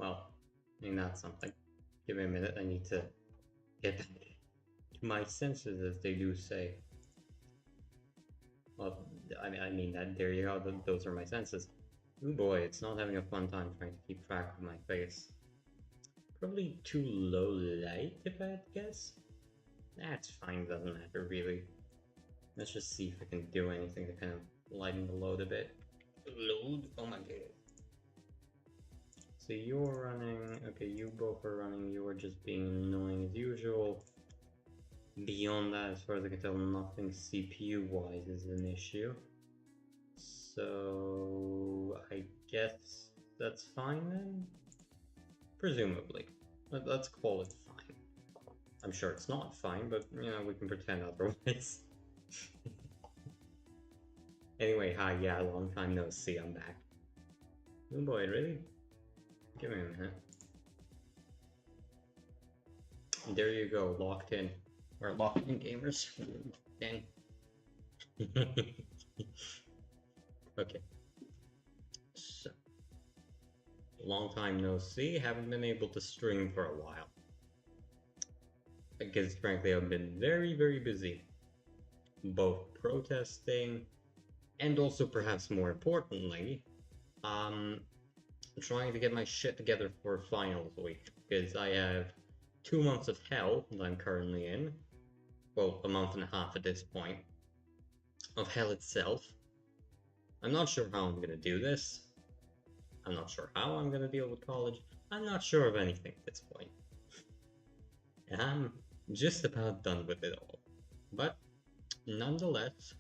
Well, I mean, that's something. Give me a minute, I need to get back to my senses, as they do say. Well, I mean that, there you go, those are my senses. Oh boy, it's not having a fun time trying to keep track of my face. Probably too low light, if I had to guess. That's fine, doesn't matter really. Let's just see if I can do anything to kind of lighten the load a bit. Load? Oh my god. So you're running, okay, you both are running, you're just being annoying as usual. Beyond that, as far as I can tell, nothing CPU-wise is an issue. So I guess that's fine then? Presumably. Let's call it fine. I'm sure it's not fine, but you know, we can pretend otherwise. Anyway, hi, yeah, long time no see, I'm back. Oh boy, really? Give me a minute. There you go, locked in. We're locked in, gamers. Dang. Okay. So, long time no see, haven't been able to stream for a while. Because frankly, I've been very, very busy. Both protesting and also, perhaps more importantly, trying to get my shit together for finals week. Because I have 2 months of hell that I'm currently in. Well, a month and a half at this point. Of hell itself. I'm not sure how I'm gonna do this. I'm not sure how I'm gonna deal with college. I'm not sure of anything at this point. And I'm just about done with it all. But, nonetheless,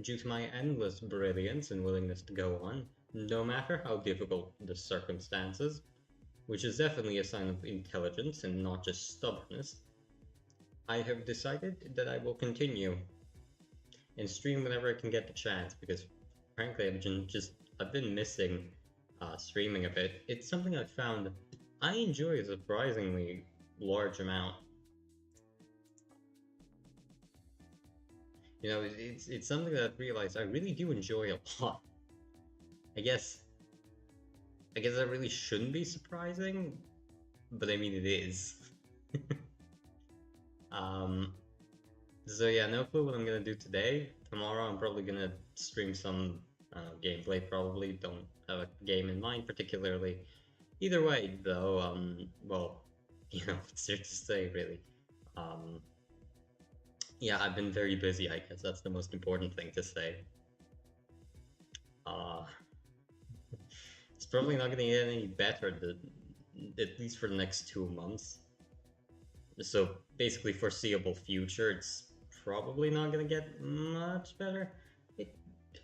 due to my endless brilliance and willingness to go on, no matter how difficult the circumstances, which is definitely a sign of intelligence and not just stubbornness, I have decided that I will continue and stream whenever I can get the chance, because frankly I've been missing streaming a bit. It's something I found I enjoy a surprisingly large amount. You know, it's something that I've realized I really do enjoy a lot. I guess that really shouldn't be surprising, but I mean it is. So yeah, no clue what I'm gonna do today. Tomorrow I'm probably gonna stream some gameplay, probably. Don't have a game in mind particularly. Either way, though, well, you know, it's there to say, really. Yeah, I've been very busy, I guess that's the most important thing to say. Uh, it's probably not gonna get any better, at least for the next 2 months. So basically foreseeable future, it's probably not gonna get much better.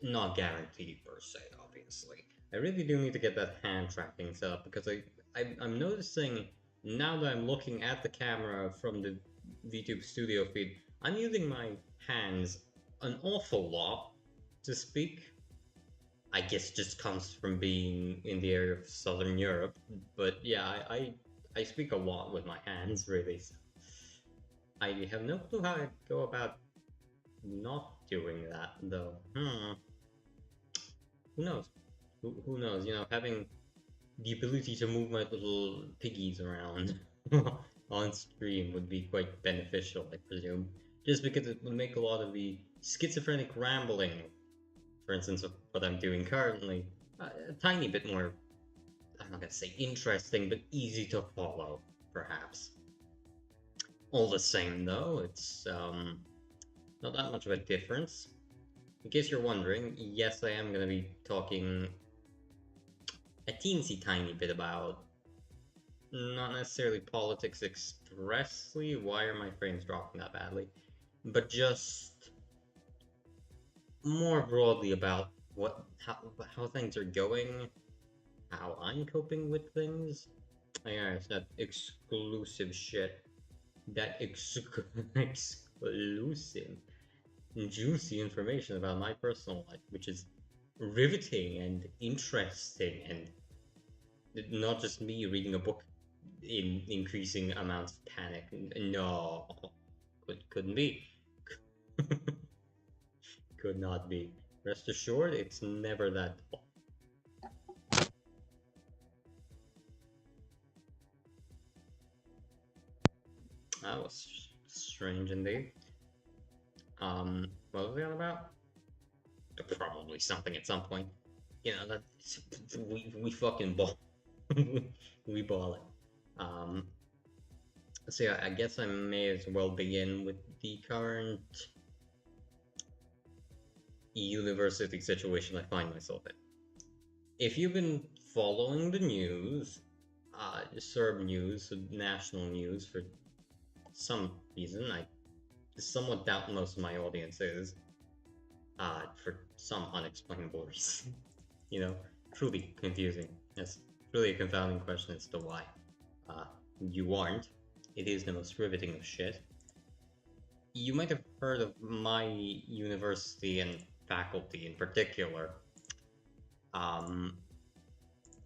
Not guaranteed per se, obviously. I really do need to get that hand tracking set up, because I'm noticing now that I'm looking at the camera from the VTube Studio feed, I'm using my hands an awful lot to speak. I guess just comes from being in the area of Southern Europe, but yeah, I speak a lot with my hands, really. So I have no clue how I go about not doing that, though. Who knows? Who knows? You know, having the ability to move my little piggies around on stream would be quite beneficial, I presume. Just because it would make a lot of the schizophrenic rambling, for instance, of what I'm doing currently, a tiny bit more, I'm not gonna say interesting, but easy to follow, perhaps. All the same, though, it's not that much of a difference. In case you're wondering, yes, I am going to be talking a teensy tiny bit about not necessarily politics expressly. Why are my frames dropping that badly? But just more broadly about how things are going, how I'm coping with things. Yeah, it's that exclusive shit. That exclusive, juicy information about my personal life, which is riveting and interesting, and not just me reading a book in increasing amounts of panic. No, couldn't be. Could not be. Rest assured, it's never that. was strange indeed. What was it all about? Probably something at some point. You know, that we fucking ball. We ball it. So yeah, I guess I may as well begin with the current university situation I find myself in. If you've been following the news, Serb news, national news, for some reason, I somewhat doubt most of my audience is, for some unexplainable reason. You know, truly confusing. That's really a confounding question as to why. You aren't. It is the most riveting of shit. You might have heard of my university and faculty in particular.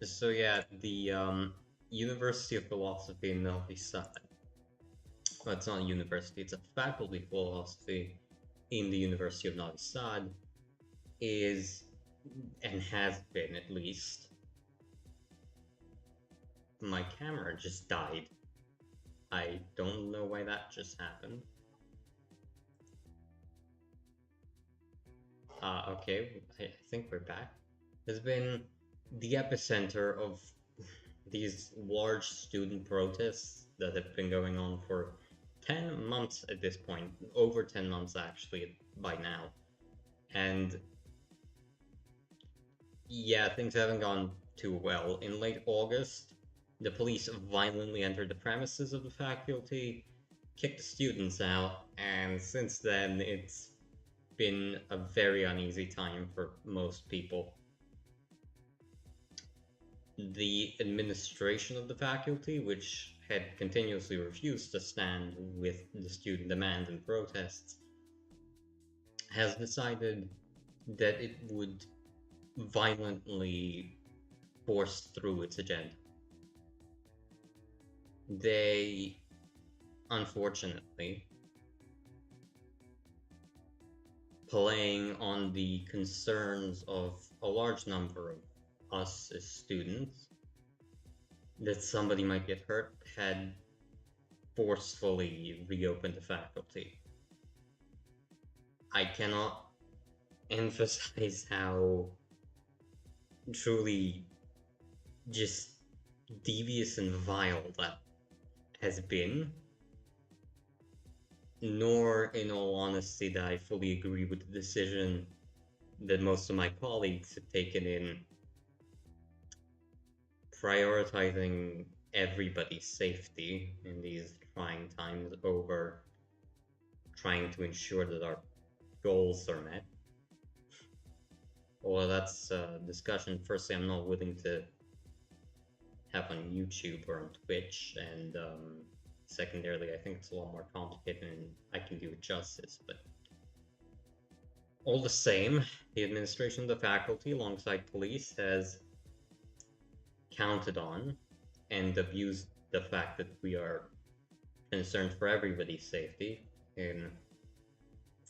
So yeah, the University of Philosophy in Novi Sad. Well, it's not a university, it's a faculty of philosophy in the University of Novi Sad, is, and has been at least. My camera just died. I don't know why that just happened. Okay, I think we're back. Has been the epicenter of these large student protests that have been going on for 10 months at this point, over 10 months actually by now. And yeah, things haven't gone too well. In late August, the police violently entered the premises of the faculty, kicked the students out, and since then it's been a very uneasy time for most people. The administration of the faculty, which had continuously refused to stand with the student demands and protests, has decided that it would violently force through its agenda. They, unfortunately, playing on the concerns of a large number of us as students, that somebody might get hurt, had forcefully reopened the faculty. I cannot emphasize how truly just devious and vile that has been, nor, in all honesty, that I fully agree with the decision that most of my colleagues have taken in prioritizing everybody's safety in these trying times over trying to ensure that our goals are met. Well, that's a discussion. Firstly, I'm not willing to have on YouTube or on Twitch, and secondarily, I think it's a lot more complicated and I can do it justice, but all the same, the administration of the faculty, alongside police, has counted on and abused the fact that we are concerned for everybody's safety in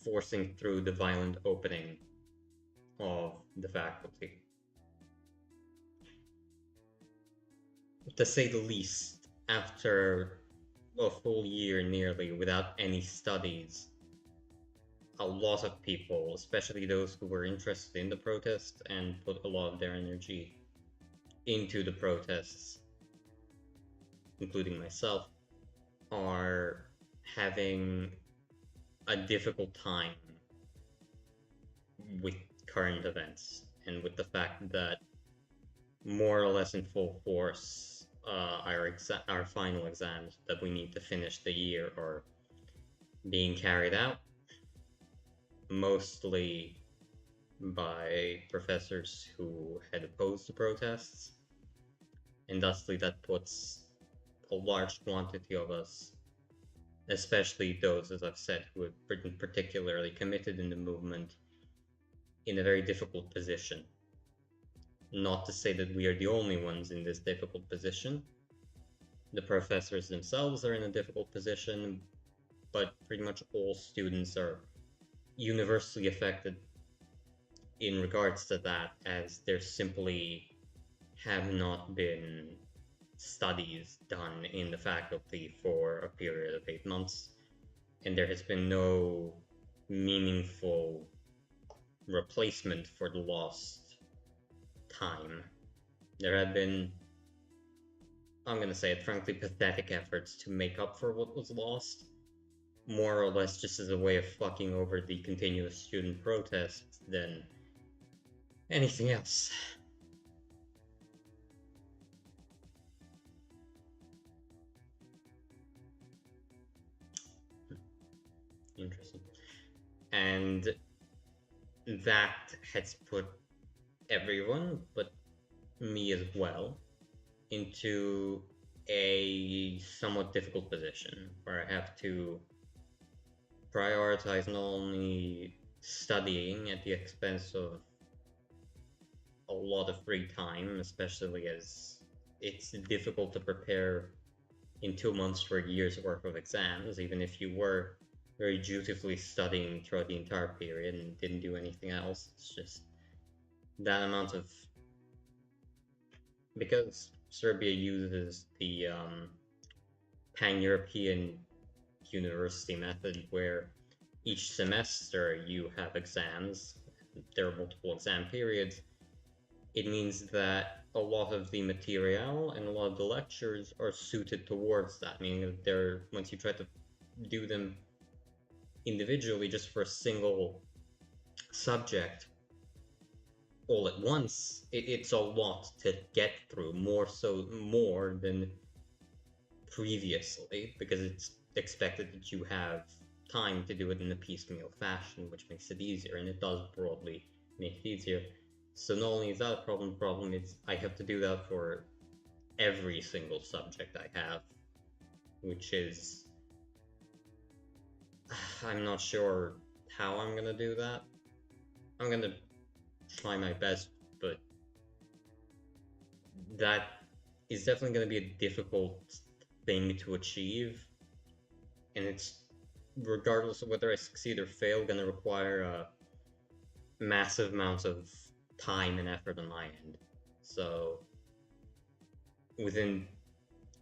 forcing through the violent opening of the faculty. To say the least, after a full year nearly without any studies, a lot of people, especially those who were interested in the protest and put a lot of their energy into the protests, including myself, are having a difficult time with current events and with the fact that more or less in full force our final exams that we need to finish the year are being carried out, mostly by professors who had opposed the protests, and thusly that puts a large quantity of us, especially those, as I've said, who have been particularly committed in the movement, in a very difficult position. Not to say that we are the only ones in this difficult position. The professors themselves are in a difficult position, but pretty much all students are universally affected in regards to that, as there simply have not been studies done in the faculty for a period of 8 months, and there has been no meaningful replacement for the lost time. There have been, I'm gonna say it frankly, pathetic efforts to make up for what was lost, more or less just as a way of fucking over the continuous student protests than anything else. Interesting. And that has put everyone, but me as well, into a somewhat difficult position where I have to prioritize not only studying at the expense of a lot of free time, especially as it's difficult to prepare in 2 months for a year's worth of exams, even if you were very dutifully studying throughout the entire period and didn't do anything else. It's just that amount of, because Serbia uses the pan-European university method where each semester you have exams, there are multiple exam periods. It means that a lot of the material and a lot of the lectures are suited towards that, meaning that they're, once you try to do them individually just for a single subject all at once, it's a lot to get through, more than previously, because it's expected that you have time to do it in a piecemeal fashion, which makes it easier, and it does broadly make it easier. So not only is that a problem is I have to do that for every single subject I have, which is, I'm not sure how I'm gonna do that. I'm gonna try my best, but that is definitely gonna be a difficult thing to achieve, and it's, regardless of whether I succeed or fail, gonna require a massive amounts of time and effort on my end. So within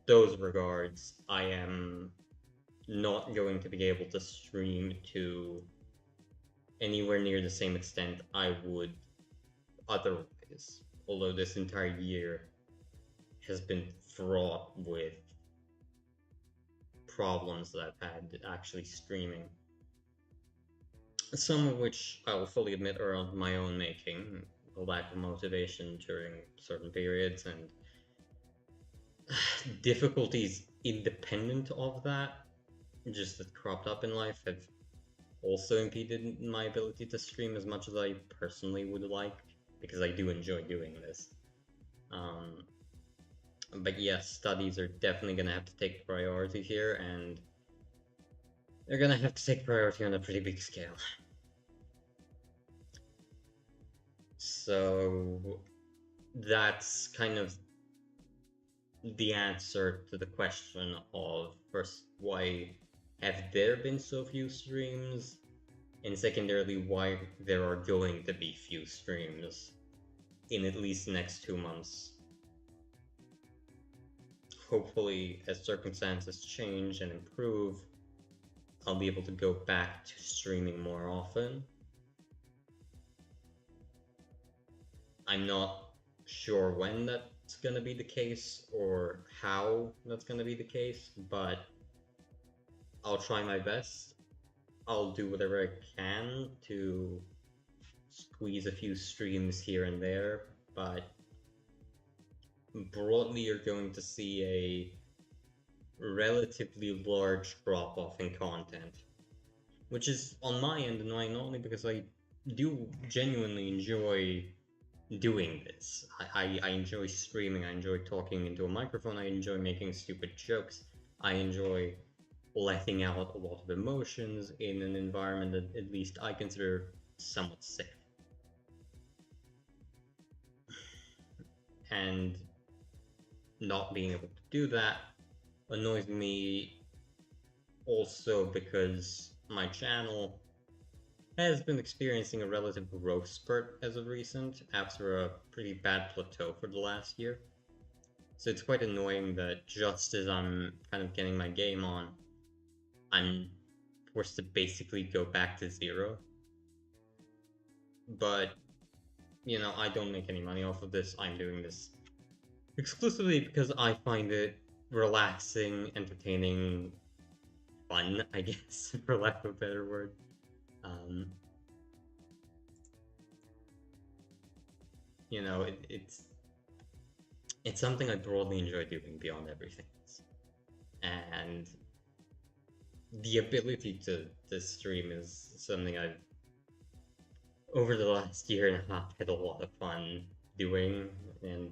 those regards, I am not going to be able to stream to anywhere near the same extent I would otherwise, although this entire year has been fraught with problems that I've had actually streaming. Some of which I will fully admit are of my own making, a lack of motivation during certain periods, and difficulties independent of that, just that cropped up in life, have also impeded my ability to stream as much as I personally would like, because I do enjoy doing this. But yes, studies are definitely going to have to take priority here, and they're going to have to take priority on a pretty big scale. So that's kind of the answer to the question of, first, why have there been so few streams, and secondarily, why there are going to be few streams in at least the next 2 months. Hopefully, as circumstances change and improve, I'll be able to go back to streaming more often. I'm not sure when that's gonna be the case or how that's gonna be the case, but I'll try my best. I'll do whatever I can to squeeze a few streams here and there, but broadly you're going to see a relatively large drop-off in content, which is on my end annoying, not only because I do genuinely enjoy doing this. I enjoy streaming, I enjoy talking into a microphone, I enjoy making stupid jokes, I enjoy letting out a lot of emotions in an environment that at least I consider somewhat safe. And not being able to do that annoys me also because my channel has been experiencing a relative growth spurt as of recent, after a pretty bad plateau for the last year. So it's quite annoying that just as I'm kind of getting my game on, I'm forced to basically go back to zero. But, you know, I don't make any money off of this. I'm doing this exclusively because I find it relaxing, entertaining, fun, I guess, for lack of a better word. Um, you know, it's something I broadly enjoy doing beyond everything else. And the ability to stream is something I've over the last year and a half had a lot of fun doing, and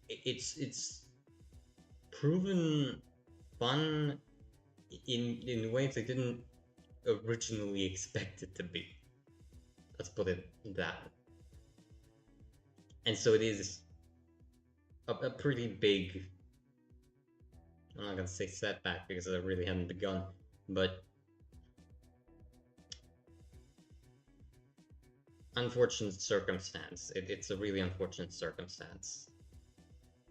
it's proven fun in ways I didn't originally expect it to be. Let's put it that. And so it is a pretty big. I'm not gonna say setback because I really haven't begun, but unfortunate circumstance. It's a really unfortunate circumstance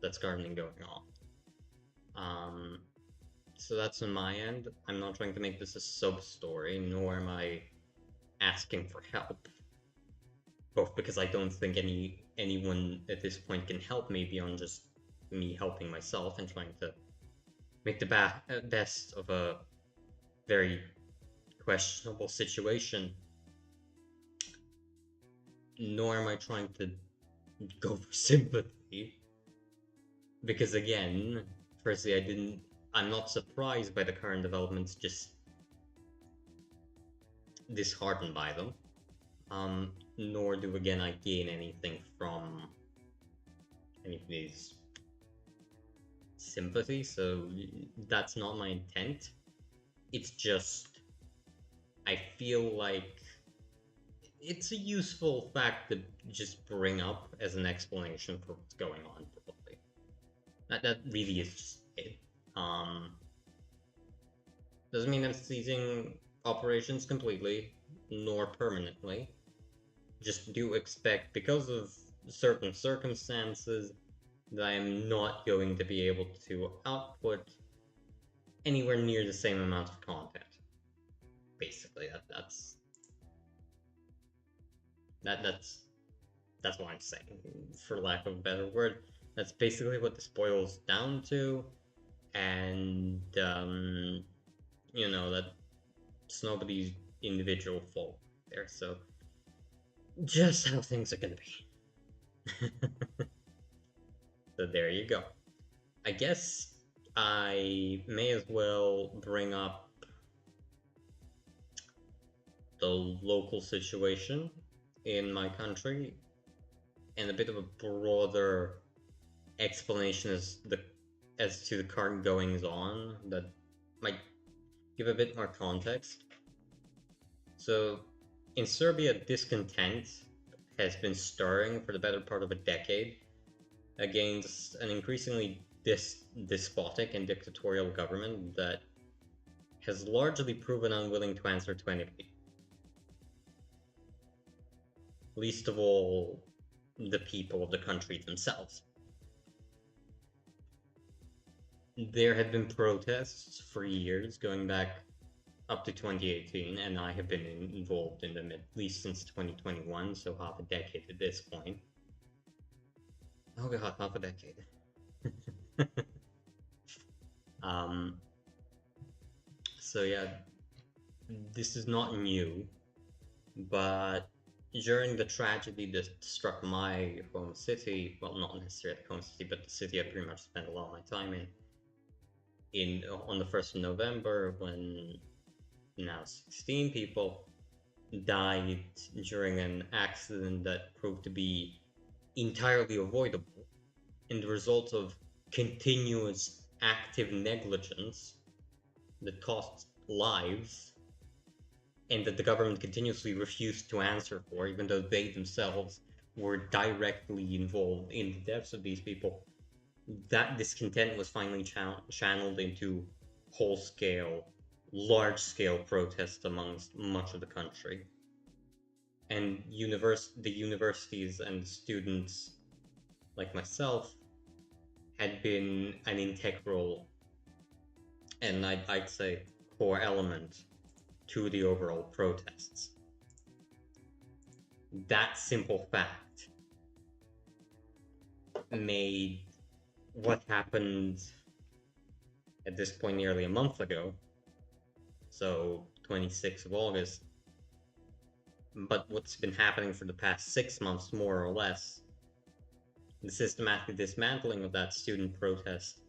that's currently going on. So that's on my end. I'm not trying to make this a sub story, nor am I asking for help. Both because I don't think anyone at this point can help me beyond just me helping myself and trying to make the best of a very questionable situation. Nor am I trying to go for sympathy. Because again, firstly, I'm not surprised by the current developments, just disheartened by them. Nor do again I gain anything from any of these sympathy, so that's not my intent. It's just I feel like it's a useful fact to just bring up as an explanation for what's going on, probably. That really is just it. Doesn't mean I'm ceasing operations completely, nor permanently. Just do expect, because of certain circumstances, that I am not going to be able to output anywhere near the same amount of content. Basically, that's what I'm saying, for lack of a better word. That's basically what this boils down to, and you know, that's nobody's individual fault there. So just how things are gonna be. So there you go. I guess I may as well bring up the local situation in my country and a bit of a broader explanation as to the current goings on that might give a bit more context. So, in Serbia, discontent has been stirring for the better part of a decade against an increasingly despotic and dictatorial government that has largely proven unwilling to answer to anybody. Least of all, the people of the country themselves. There have been protests for years, going back up to 2018, and I have been involved in them at least since 2021, so half a decade at this point. Oh god, half a decade. So yeah, this is not new, but during the tragedy that struck my home city, well, not necessarily home city, but the city I pretty much spent a lot of my time in on the 1st of November, when now 16 people died during an accident that proved to be entirely avoidable in the result of continuous active negligence that cost lives and that the government continuously refused to answer for, even though they themselves were directly involved in the deaths of these people. That discontent was finally channeled into whole-scale, large-scale protests amongst much of the country. And the universities and students like myself had been an integral and I'd say core element to the overall protests. That simple fact made what happened at this point nearly a month ago, so 26th of August, but what's been happening for the past 6 months, more or less, the systematic dismantling of that student protest,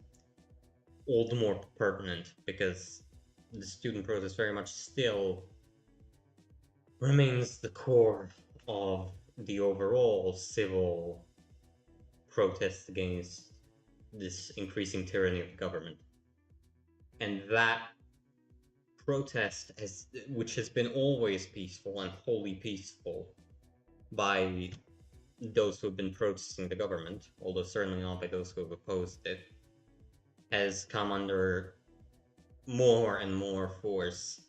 all the more pertinent because the student protest very much still remains the core of the overall civil protest against this increasing tyranny of the government. And that protest, which has been always peaceful and wholly peaceful by those who have been protesting the government, although certainly not by those who have opposed it, has come under more and more force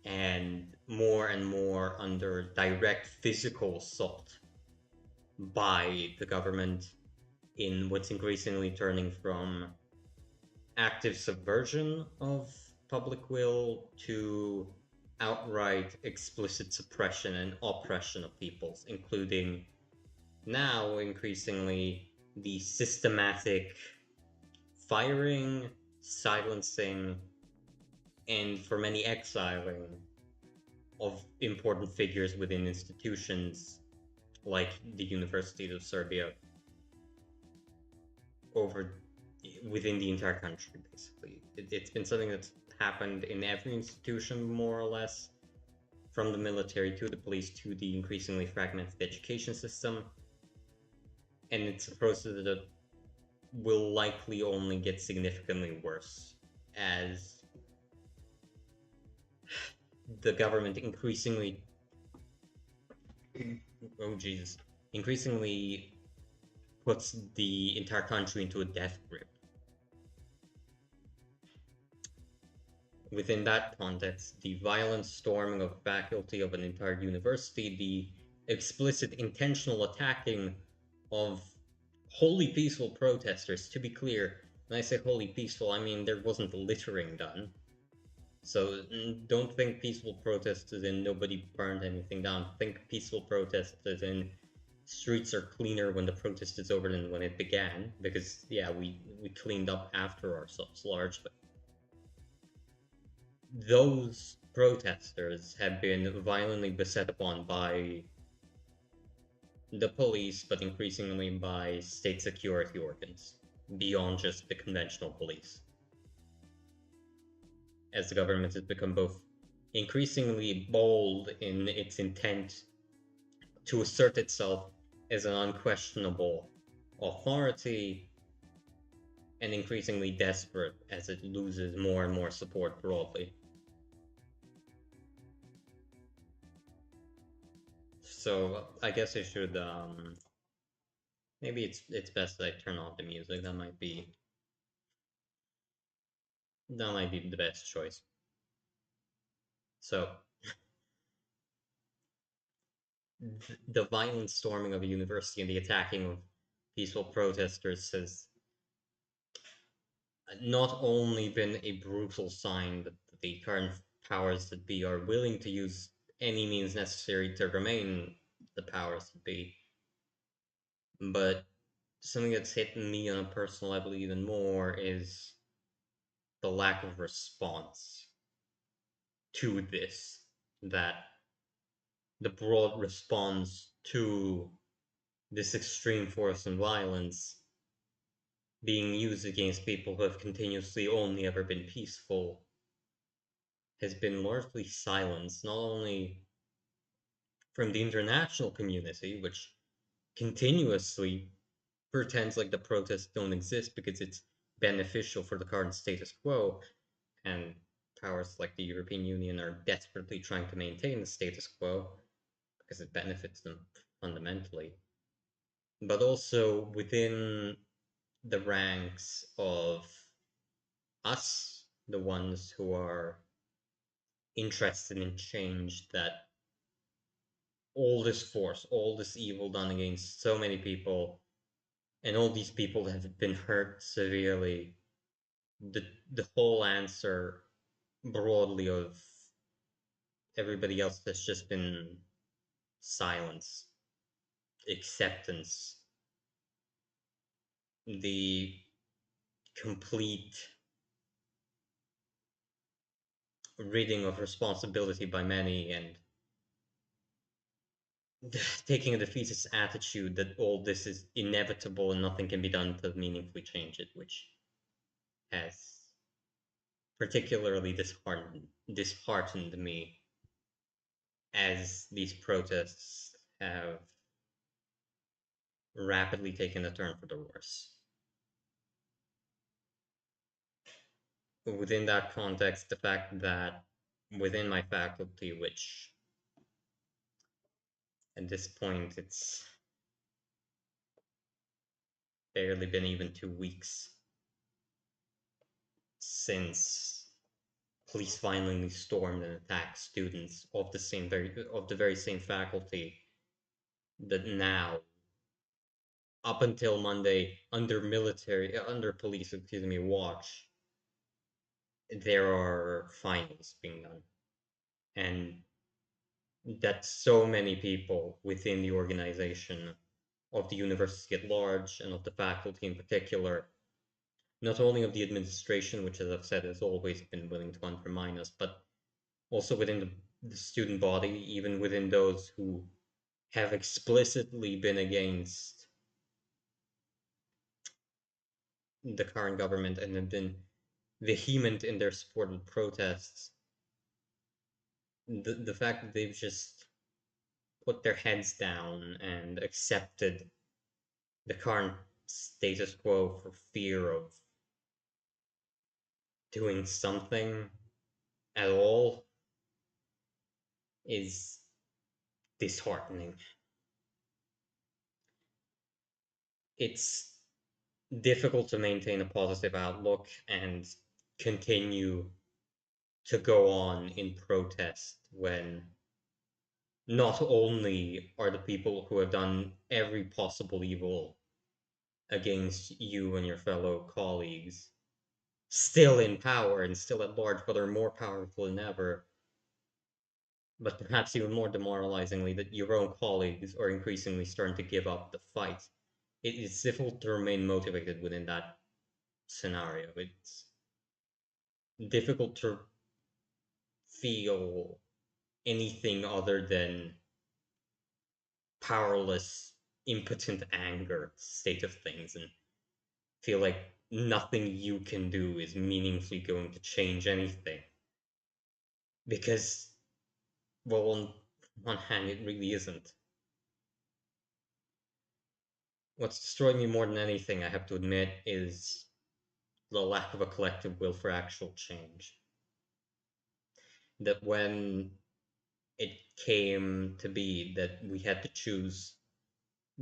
and more under direct physical assault by the government in what's increasingly turning from active subversion of public will to outright explicit suppression and oppression of peoples, including now increasingly the systematic firing, silencing, and for many exiling of important figures within institutions like the University of Serbia over within the entire country, basically. It's been something that's happened in every institution, more or less, from the military to the police to the increasingly fragmented education system. And it's a process that will likely only get significantly worse as the government increasingly, oh Jesus, increasingly puts the entire country into a death grip. Within that context, the violent storming of faculty of an entire university, the explicit intentional attacking of wholly peaceful protesters. To be clear, when I say wholly peaceful, I mean there wasn't littering done. So don't think peaceful protests as in nobody burned anything down. Think peaceful protests as in streets are cleaner when the protest is over than when it began. Because yeah, we cleaned up after ourselves largely. Those protesters have been violently beset upon by the police, but increasingly by state security organs, beyond just the conventional police. As the government has become both increasingly bold in its intent to assert itself as an unquestionable authority, and increasingly desperate as it loses more and more support broadly. So I guess I should maybe it's best that I turn off the music. That might be the best choice. So the violent storming of a university and the attacking of peaceful protesters has not only been a brutal sign that the current powers that be are willing to use any means necessary to remain the powers that be, but something that's hit me on a personal level even more is the lack of response to this, that the broad response to this extreme force and violence being used against people who have continuously only ever been peaceful has been largely silenced, not only from the international community, which continuously pretends like the protests don't exist because it's beneficial for the current status quo, and powers like the European Union are desperately trying to maintain the status quo because it benefits them fundamentally, but also within the ranks of us, the ones who are interested in change, that all this force, all this evil done against so many people and all these people have been hurt severely. The whole answer broadly of everybody else has just been silence, acceptance, the complete ridding of responsibility by many, and taking a defeatist attitude that all this is inevitable and nothing can be done to meaningfully change it, which has particularly disheartened me as these protests have rapidly taken a turn for the worse. Within that context, the fact that within my faculty, which at this point it's barely been even 2 weeks since police finally stormed and attacked students of the very same faculty, that now, up until Monday, under police, excuse me, watch, there are finals being done, and that so many people within the organization of the university at large and of the faculty in particular, not only of the administration, which, as I've said, has always been willing to undermine us, but also within the student body, even within those who have explicitly been against the current government and have been vehement in their support of protests. The fact that they've just put their heads down and accepted the current status quo for fear of doing something at all is disheartening. It's difficult to maintain a positive outlook and continue to go on in protest when not only are the people who have done every possible evil against you and your fellow colleagues still in power and still at large, but are more powerful than ever, but perhaps even more demoralizingly, that your own colleagues are increasingly starting to give up the fight. It is difficult to remain motivated within that scenario. It's difficult to feel anything other than powerless, impotent anger state of things, and feel like nothing you can do is meaningfully going to change anything. Because, well, on one hand, it really isn't. What's destroyed me more than anything, I have to admit, is the lack of a collective will for actual change. That when it came to be that we had to choose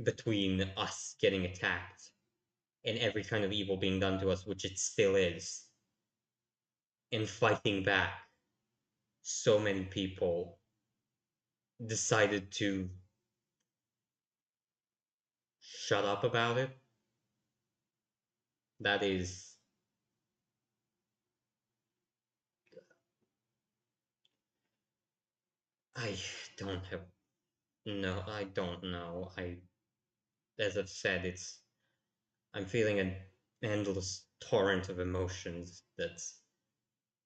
between us getting attacked and every kind of evil being done to us, which it still is, and fighting back, so many people decided to shut up about it. That is, I don't have, no, I don't know. As I've said, I'm feeling an endless torrent of emotions that's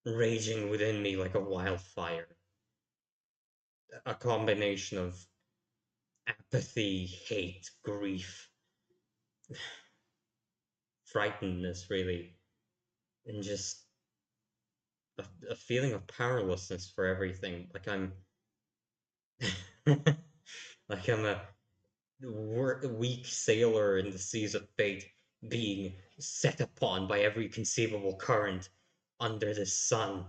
raging within me like a wildfire. A combination of apathy, hate, grief, frightenedness, really, and just a feeling of powerlessness for everything. Like I'm a weak sailor in the seas of fate, being set upon by every conceivable current under the sun,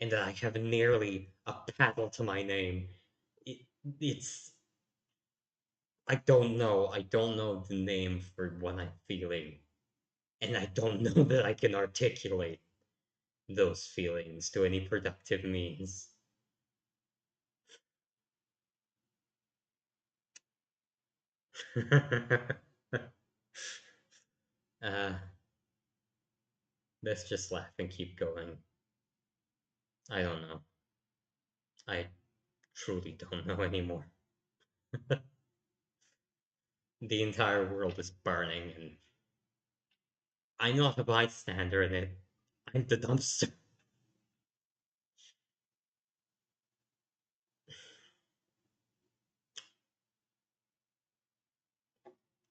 and that I have nearly a paddle to my name. It, it's I don't know. I don't know the name for what I'm feeling, and I don't know that I can articulate those feelings to any productive means. Uh, let's just laugh and keep going. I don't know. I truly don't know anymore. The entire world is burning, and I'm not a bystander in it. I'm the dumpster.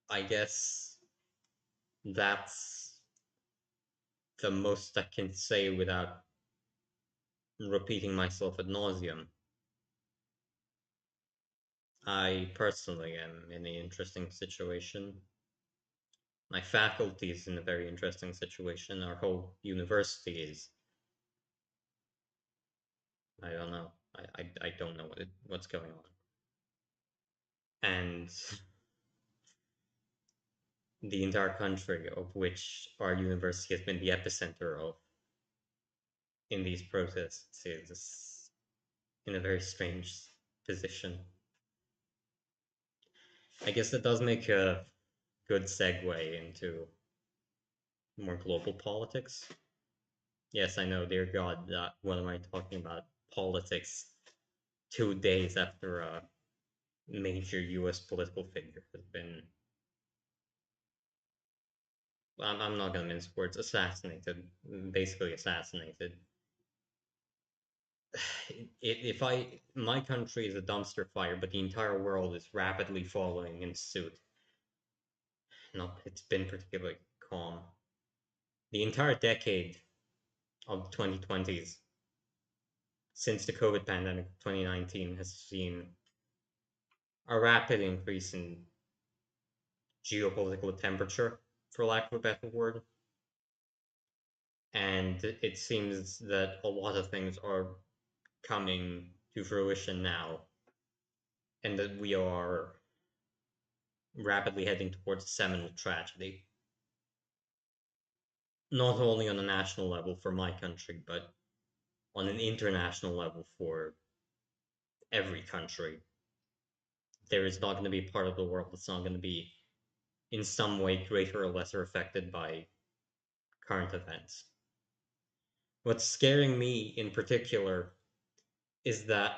I guess that's the most I can say without repeating myself ad nauseum. I personally am in an interesting situation. My faculty is in a very interesting situation. Our whole university is. I don't know. I don't know what's going on. And the entire country, of which our university has been the epicenter of in these protests, is in a very strange position. I guess that does make a good segue into more global politics. Yes, I know, dear God, what am I talking about? Politics 2 days after a major US political figure has been, I'm not gonna mince words, assassinated, basically assassinated. If my country is a dumpster fire, but the entire world is rapidly following in suit. No, it's been particularly calm. The entire decade of 2020s since the COVID pandemic 2019 has seen a rapid increase in geopolitical temperature, for lack of a better word. And it seems that a lot of things are coming to fruition now, and that we are rapidly heading towards a seminal tragedy, not only on a national level for my country, but on an international level for every country. There is not going to be a part of the world that's not going to be in some way greater or lesser affected by current events. What's scaring me in particular is that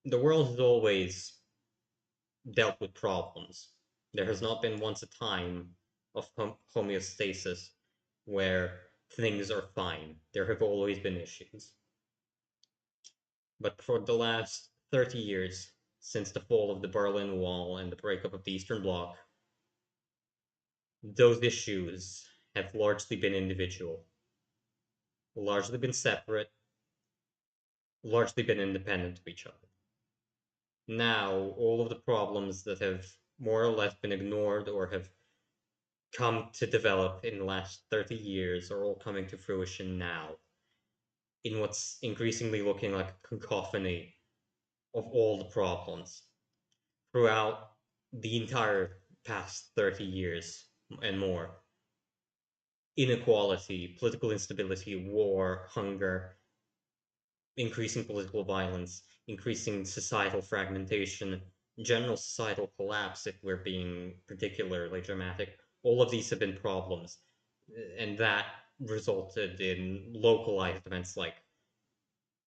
the world has always dealt with problems. There has not been once a time of homeostasis where things are fine. There have always been issues. But for the last 30 years, since the fall of the Berlin Wall and the breakup of the Eastern Bloc, those issues have largely been individual, largely been separate, largely been independent of each other. Now, all of the problems that have more or less been ignored or have come to develop in the last 30 years are all coming to fruition now in what's increasingly looking like a cacophony of all the problems throughout the entire past 30 years and more. Inequality, political instability, war, hunger, increasing political violence, increasing societal fragmentation, general societal collapse, if we're being particularly dramatic. All of these have been problems, and that resulted in localized events like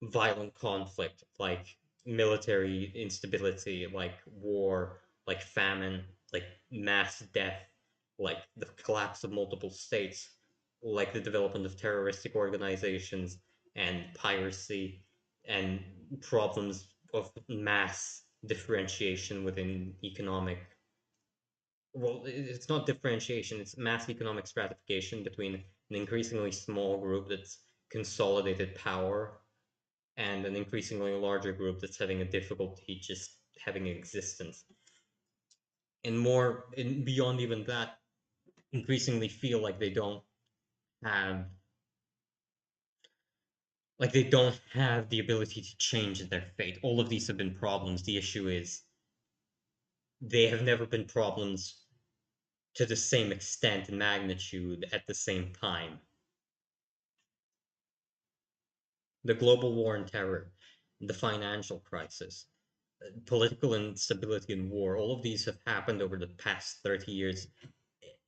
violent conflict, like military instability, like war, like famine, like mass death, like the collapse of multiple states, like the development of terroristic organizations and piracy and problems of mass differentiation within economic, well, it's not differentiation, it's mass economic stratification between an increasingly small group that's consolidated power and an increasingly larger group that's having a difficulty just having existence. And more, and beyond even that, increasingly feel have like they don't have the ability to change their fate. All of these have been problems. The issue is they have never been problems to the same extent and magnitude at the same time. The global war and terror, the financial crisis, political instability and war, all of these have happened over the past 30 years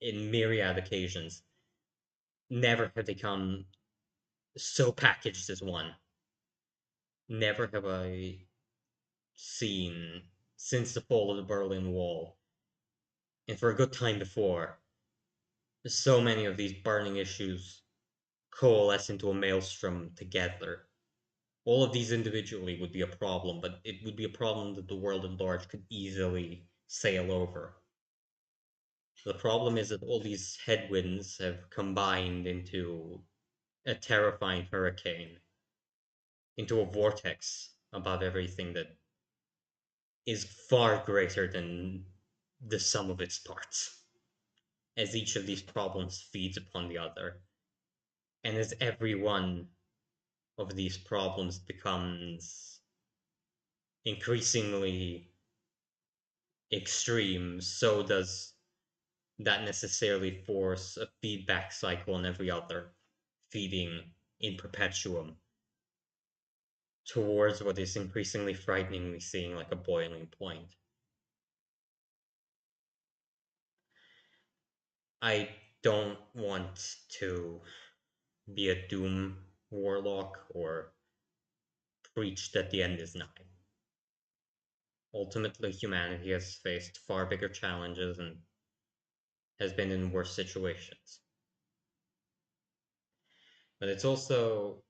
in myriad occasions. Never have they come so packaged as one. Never have I seen, since the fall of the Berlin Wall, and for a good time before, so many of these burning issues coalesce into a maelstrom together. All of these individually would be a problem, but it would be a problem that the world at large could easily sail over. The problem is that all these headwinds have combined into a terrifying hurricane, into a vortex above everything that is far greater than the sum of its parts, as each of these problems feeds upon the other, and as every one of these problems becomes increasingly extreme, so does that necessarily force a feedback cycle on every other, feeding in perpetuum towards what is increasingly frighteningly seeming like a boiling point. I don't want to be a doom warlock or preach that the end is nigh. Ultimately, humanity has faced far bigger challenges and has been in worse situations. But it's also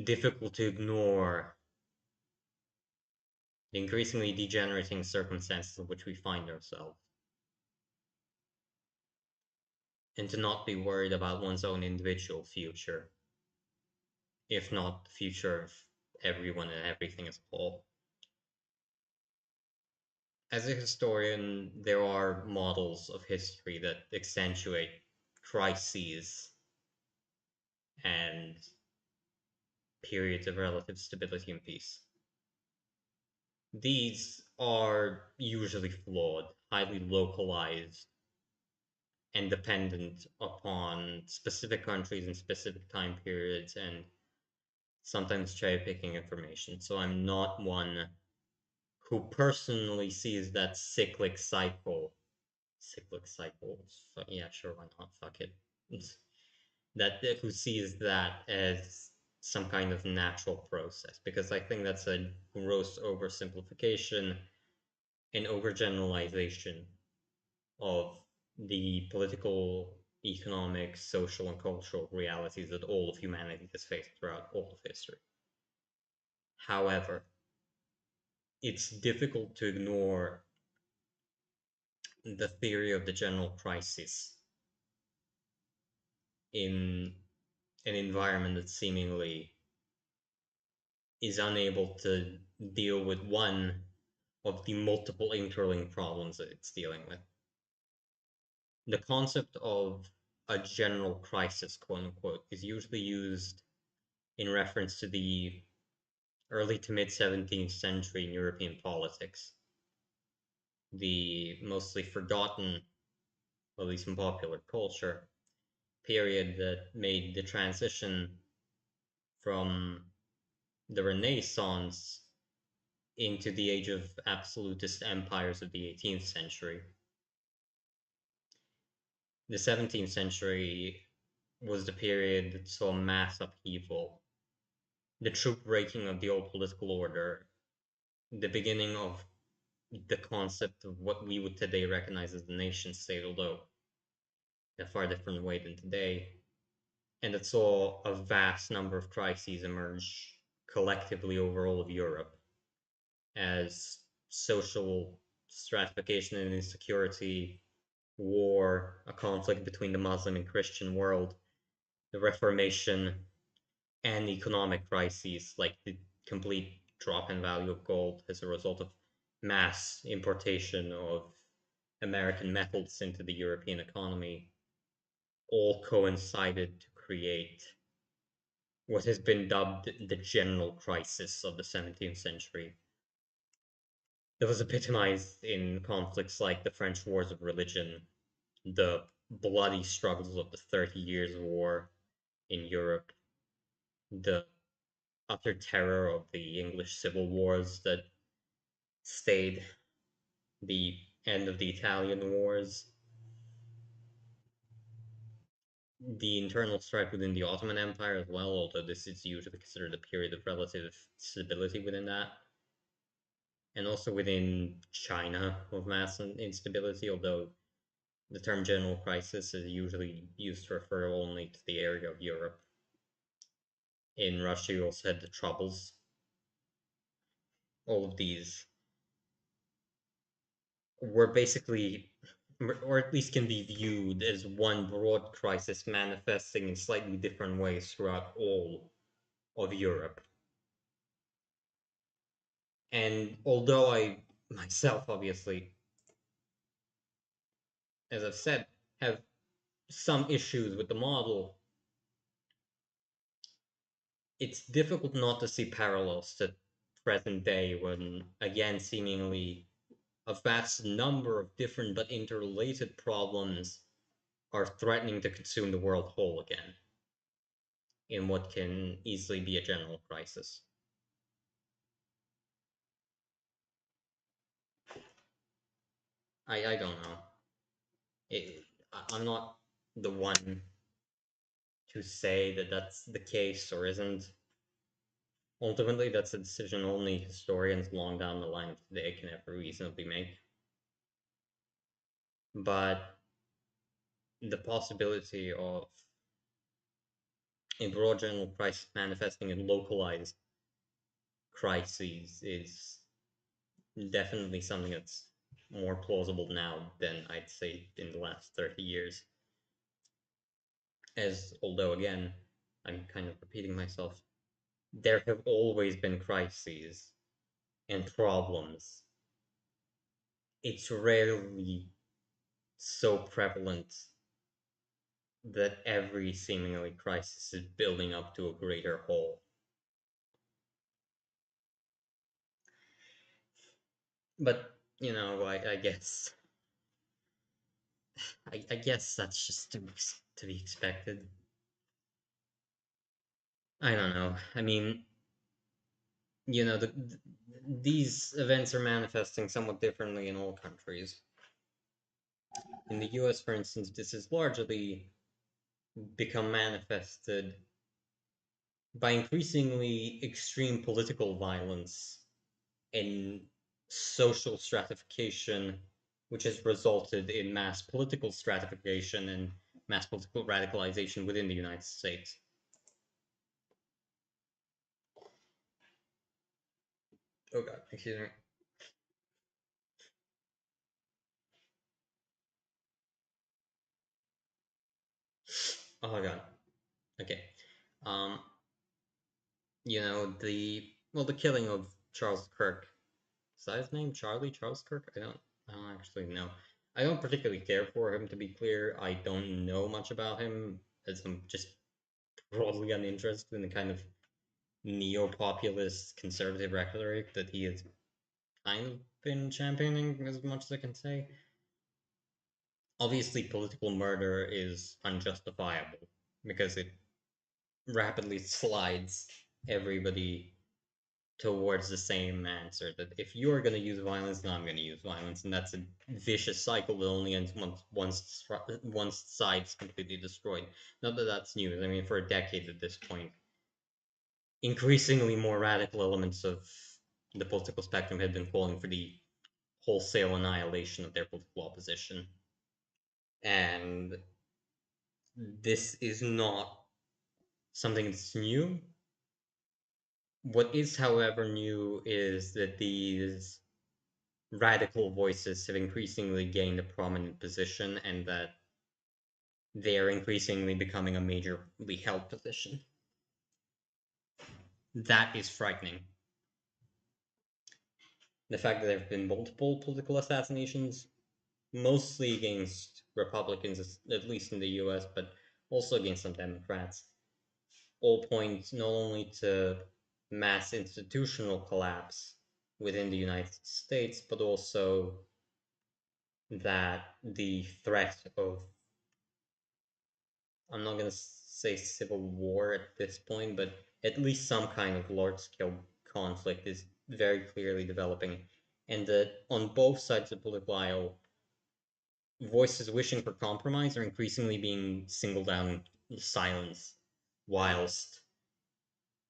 difficult to ignore the increasingly degenerating circumstances in which we find ourselves, and to not be worried about one's own individual future, if not the future of everyone and everything as a whole. As a historian, there are models of history that accentuate crises and periods of relative stability and peace. These are usually flawed, highly localized, and dependent upon specific countries and specific time periods, and sometimes cherry picking information. So I'm not one who personally sees that cyclic cycle. Cyclic cycles. Yeah, sure, why not? Fuck it. That who sees that as some kind of natural process, because I think that's a gross oversimplification and overgeneralization of the political, economic, social, and cultural realities that all of humanity has faced throughout all of history. However, it's difficult to ignore the theory of the general crisis in an environment that seemingly is unable to deal with one of the multiple interlinked problems that it's dealing with. The concept of a general crisis, quote unquote, is usually used in reference to the early to mid 17th century in European politics, the mostly forgotten, at least in popular culture, period that made the transition from the Renaissance into the age of absolutist empires of the 18th century. The 17th century was the period that saw mass upheaval, the true breaking of the old political order, the beginning of the concept of what we would today recognize as the nation state, although in a far different way than today, and it saw a vast number of crises emerge collectively over all of Europe as social stratification and insecurity, war, a conflict between the Muslim and Christian world, the Reformation, and economic crises like the complete drop in value of gold as a result of mass importation of American metals into the European economy, all coincided to create what has been dubbed the general crisis of the 17th century. It was epitomized in conflicts like the French Wars of Religion, the bloody struggles of the 30 Years' War in Europe, the utter terror of the English civil wars that stayed the end of the Italian wars, the internal strife within the Ottoman Empire as well, although this is usually considered a period of relative stability within that, and also within China of mass instability, although the term general crisis is usually used to refer only to the area of Europe. In Russia, you also had the Troubles. All of these were basically, or at least can be viewed as one broad crisis manifesting in slightly different ways throughout all of Europe. And although I myself, obviously, as I've said, have some issues with the model, it's difficult not to see parallels to present day when, again, seemingly a vast number of different but interrelated problems are threatening to consume the world whole again in what can easily be a general crisis. I don't know. I'm not the one to say that that's the case or isn't. Ultimately, that's a decision only historians long down the line of today can ever reasonably make. But the possibility of a broad general crisis manifesting in localized crises is definitely something that's more plausible now than I'd say in the last 30 years. As, although again, I'm kind of repeating myself, there have always been crises and problems. It's rarely so prevalent that every seemingly crisis is building up to a greater whole. But, I guess I guess that's just to be expected. I don't know. I mean, these events are manifesting somewhat differently in all countries. In the US, for instance, this has largely become manifested by increasingly extreme political violence and social stratification, which has resulted in mass political stratification and mass political radicalization within the United States. Oh god, excuse me. Oh god. Okay. Um, the killing of Charles Kirk. Is that his name? Charles Kirk? I don't actually know. I don't particularly care for him, to be clear. I don't know much about him, as I'm just broadly uninterested in the kind of neo-populist conservative rhetoric that he has kind of been championing, as much as I can say. Obviously, political murder is unjustifiable because it rapidly slides everybody towards the same answer that if you're going to use violence, then I'm going to use violence, and that's a vicious cycle that only ends once side's completely destroyed. Not that that's news. I mean, for a decade at this point, increasingly more radical elements of the political spectrum had been calling for the wholesale annihilation of their political opposition, and this is not something that's new. What is, however, new is that these radical voices have increasingly gained a prominent position and that they are increasingly becoming a majorly held position. That is frightening. The fact that there have been multiple political assassinations, mostly against Republicans, at least in the US, but also against some Democrats, all point not only to mass institutional collapse within the United States, but also that the threat of, I'm not going to say civil war at this point, but at least some kind of large scale conflict is very clearly developing. And that on both sides of the political aisle, voices wishing for compromise are increasingly being singled out in silence, whilst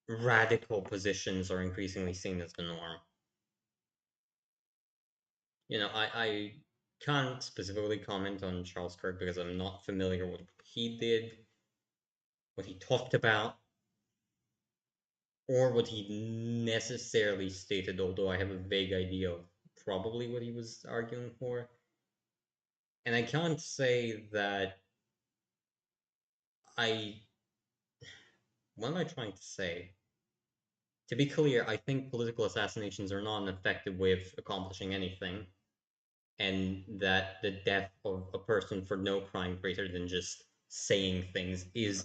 radical positions are increasingly seen as the norm. I can't specifically comment on Charles Kirk because I'm not familiar with what he did, what he talked about, or what he necessarily stated, although I have a vague idea of probably what he was arguing for. And I can't say that I. What am I trying to say? To be clear, I think political assassinations are not an effective way of accomplishing anything, and that the death of a person for no crime greater than just saying things is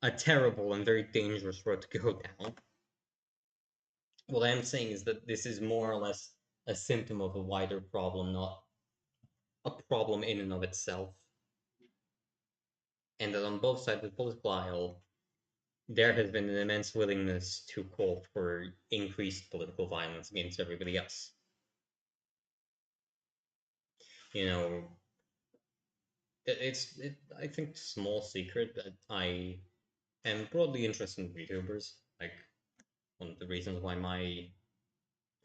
a terrible and very dangerous road to go down. What I'm saying is that this is more or less a symptom of a wider problem, not a problem in and of itself. And that on both sides of the political aisle, there has been an immense willingness to call for increased political violence against everybody else. You know, I think, small secret that I am broadly interested in VTubers. Like, one of the reasons why my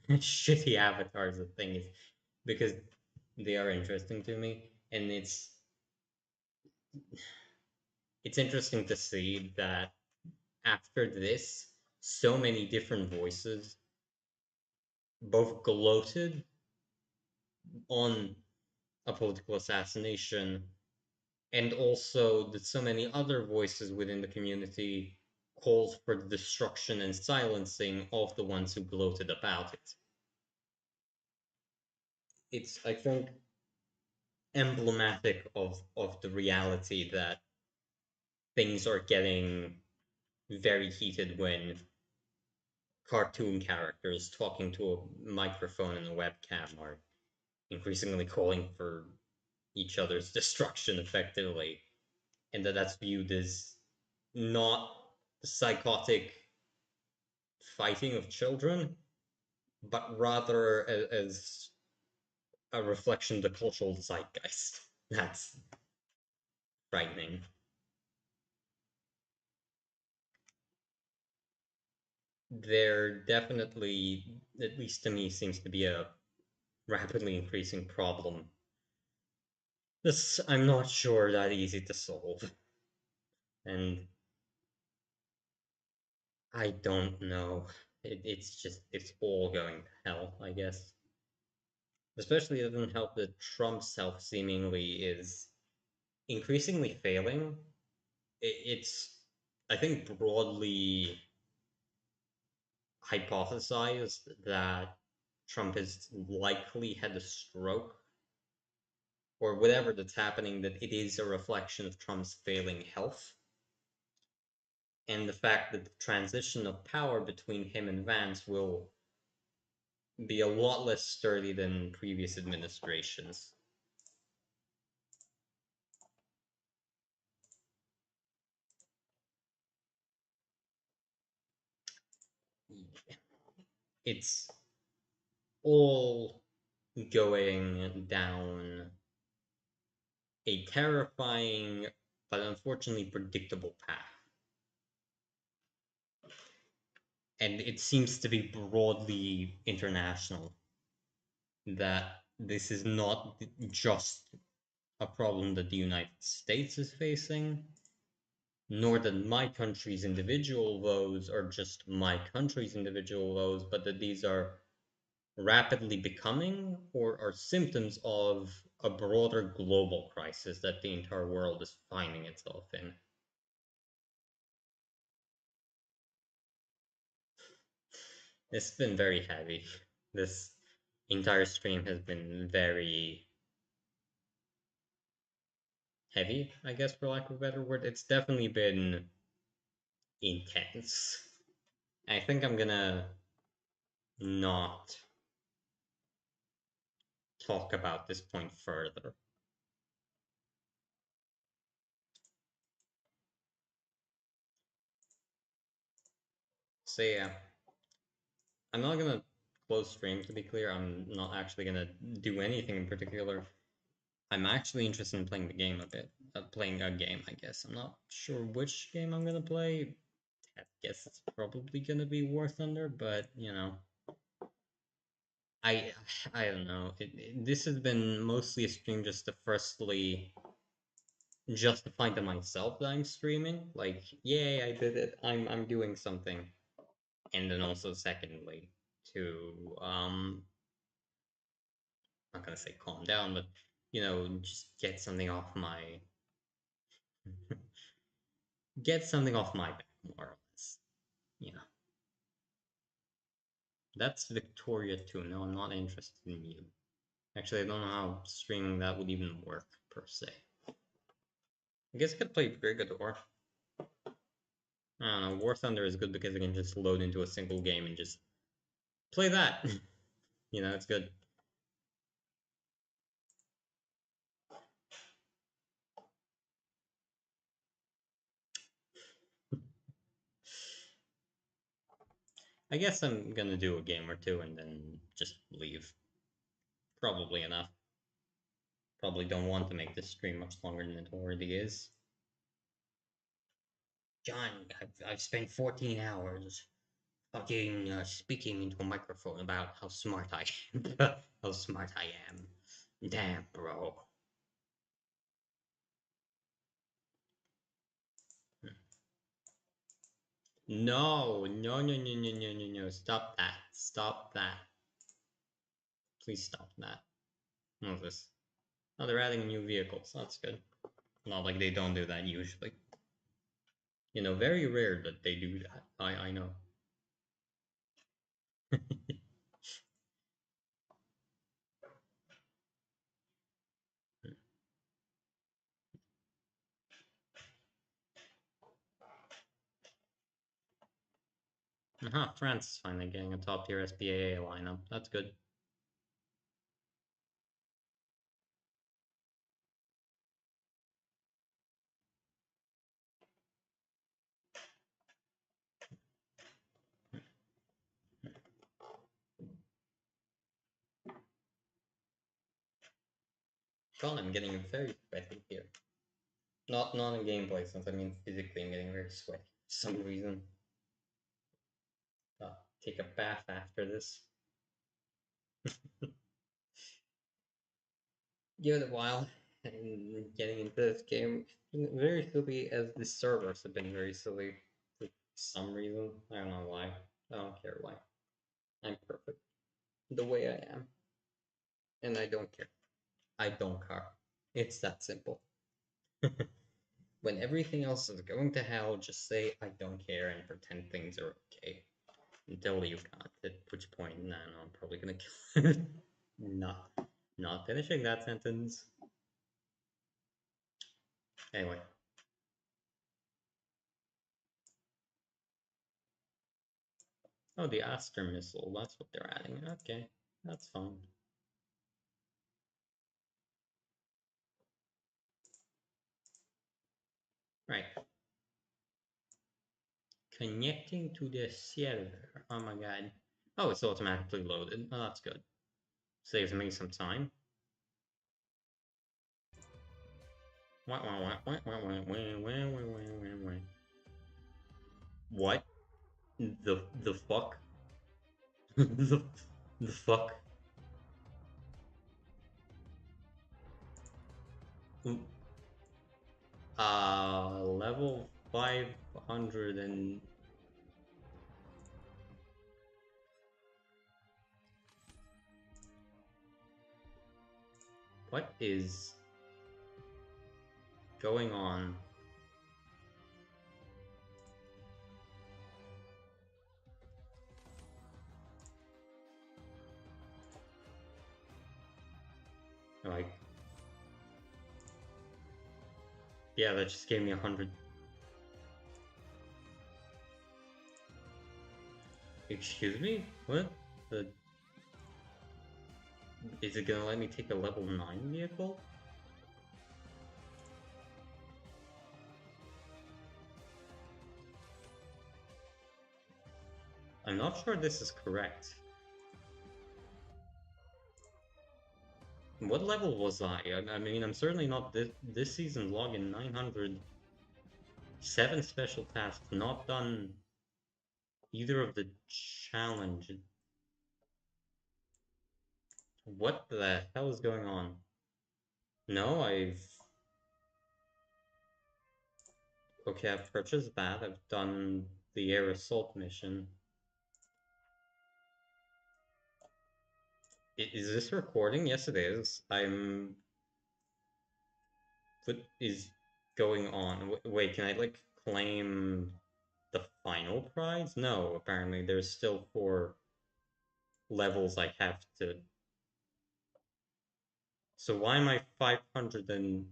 shitty avatar is a thing is because they are interesting to me, and it's interesting to see that after this, so many different voices both gloated on a political assassination, and also that so many other voices within the community called for the destruction and silencing of the ones who gloated about it. It's, I think, emblematic of the reality that things are getting very heated when cartoon characters talking to a microphone and a webcam are increasingly calling for each other's destruction effectively, and that's viewed as not psychotic fighting of children, but rather as a reflection of the cultural zeitgeist. That's frightening. There definitely, at least to me, seems to be a rapidly increasing problem. This, I'm not sure that easy to solve. And I don't know. It's all going to hell, I guess. Especially it doesn't help that Trump's health seemingly is increasingly failing. It's, I think, broadly hypothesized that Trump has likely had a stroke or whatever that's happening, that it is a reflection of Trump's failing health. And the fact that the transition of power between him and Vance will be a lot less sturdy than previous administrations. It's all going down a terrifying but unfortunately predictable path. And it seems to be broadly international, that this is not just a problem that the United States is facing, nor that my country's individual woes are just my country's individual woes, but that these are rapidly becoming or are symptoms of a broader global crisis that the entire world is finding itself in. It's been very heavy. This entire stream has been very heavy, I guess, for lack of a better word. It's definitely been intense. I think I'm gonna not talk about this point further. So yeah, I'm not gonna close stream, to be clear. I'm not actually gonna do anything in particular. I'm actually interested in playing the game a bit. Playing a game, I guess. I'm not sure which game I'm gonna play. I guess it's probably gonna be War Thunder, but you know, I I don't know. This has been mostly a stream just to firstly justify to myself that I'm streaming. Like, yay, I did it. I'm doing something. And then also secondly to not gonna say calm down, but you know, just get something off my get something off my back, more or less. You know. That's Victoria too. No, I'm not interested in you. Actually, I don't know how streaming that would even work, per se. I guess I could play Brigador. I don't know, War Thunder is good because I can just load into a single game and just play that. You know, it's good. I guess I'm gonna do a game or two and then just leave. Probably enough. Probably don't want to make this stream much longer than it already is. John, I've spent 14 hours fucking speaking into a microphone about how smart I am. How smart I am. Damn, bro. No, no, no, no, no, no, no, no. Stop that. Stop that. Please stop that. What is this? Oh, they're adding new vehicles. That's good. Not like they don't do that usually. You know, very rare that they do that. I know. France is finally getting a top tier SPAA lineup. That's good. God, I'm getting very sweaty here. Not in gameplay sense, I mean physically I'm getting very sweaty for some reason. Take a bath after this. Give it a while and getting into this game. Very silly as the servers have been very silly for some reason. I don't know why. I don't care why. I'm perfect the way I am. And I don't care. I don't care. It's that simple. When everything else is going to hell, just say I don't care and pretend things are okay. Until you can't, at which point, no, I'm probably gonna kill it. Not finishing that sentence. Anyway. Oh, the Aster missile, that's what they're adding. Okay, that's fine. Right. Connecting to the server. Oh my god. Oh, it's automatically loaded. Oh, that's good. Saves me some time. What? The fuck? the fuck? Level 500 and... What is going on? Like... Yeah, that just gave me 100. Excuse me? What? Is it gonna let me take a level 9 vehicle? I'm not sure this is correct. What level was I? I mean, I'm certainly not this season logging 900, 7 special tasks, not done either of the challenges. What the hell is going on? No, okay, I've purchased that. I've done the air assault mission. Is this recording? Yes, it is. What is going on? Wait, can I, like, claim the final prize? No, apparently. There's still 4 levels I have to... So why am I 500 and...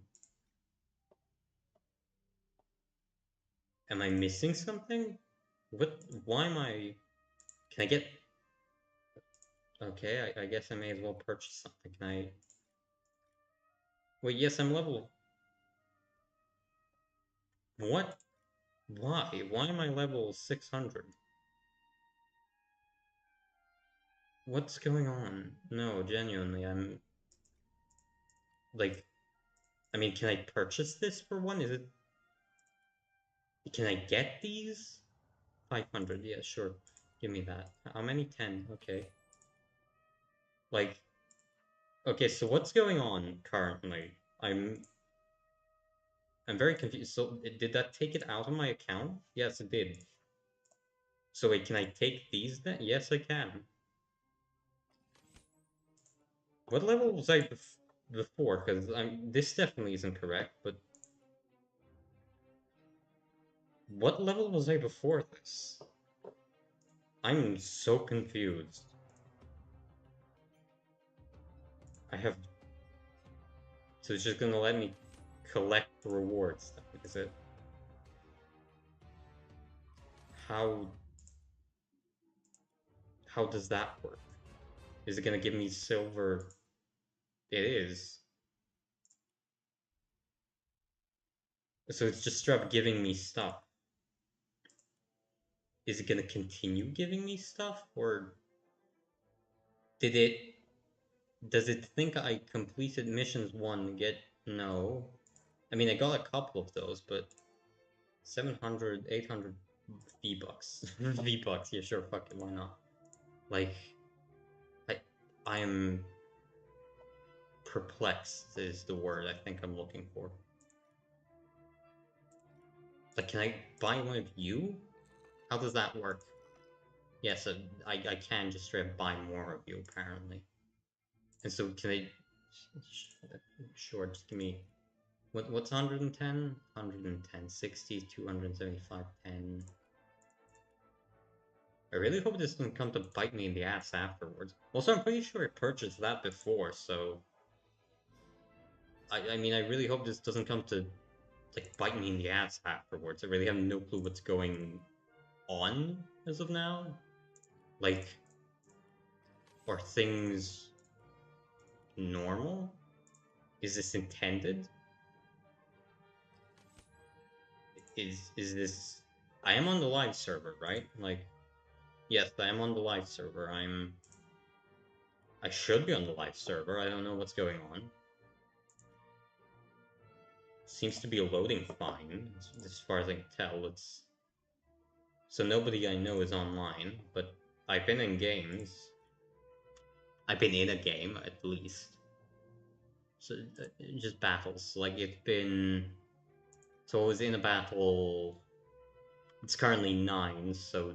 Am I missing something? What? Why am I... Can I get... Okay, I guess I may as well purchase something. Can I... Wait, yes, I'm level... What? Why? Why am I level 600? What's going on? No, genuinely, I'm... Like... I mean, can I purchase this for one? Is it... Can I get these? 500, yeah, sure. Give me that. How many? 10, okay. Like... Okay, so what's going on currently? I'm very confused. So, did that take it out of my account? Yes, it did. So wait, can I take these then? Yes, I can. What level was I before? Because this definitely isn't correct, but... What level was I before this? I'm so confused. I have... So it's just gonna let me collect rewards, is it? How... How does that work? Is it gonna give me silver? It is. So it's just straight up giving me stuff. Is it gonna continue giving me stuff? Or... Did it... Does it think I completed missions 1 get... No. I mean, I got a couple of those, but... 700, 800 V-Bucks. V-Bucks, yeah, sure, fuck it, why not? Like... I am... Perplexed is the word I think I'm looking for. Like, can I buy one of you? How does that work? Yes, I can just straight up buy more of you, apparently. And so can I... Sure, just give me... What's 110? 110, 60, 275, 10... I really hope this doesn't come to bite me in the ass afterwards. Also, I'm pretty sure I purchased that before, so... I mean, I really hope this doesn't come to, like, bite me in the ass afterwards. I really have no clue what's going on as of now. Like... Are things... normal? Is this intended? Is this... I am on the live server, right? Like... Yes, I am on the live server. I should be on the live server. I don't know what's going on. Seems to be loading fine, as far as I can tell. It's... So nobody I know is online, but I've been in games. I've been in a game, at least. So, just battles. Like, it's been... So I was in a battle... It's currently 9, so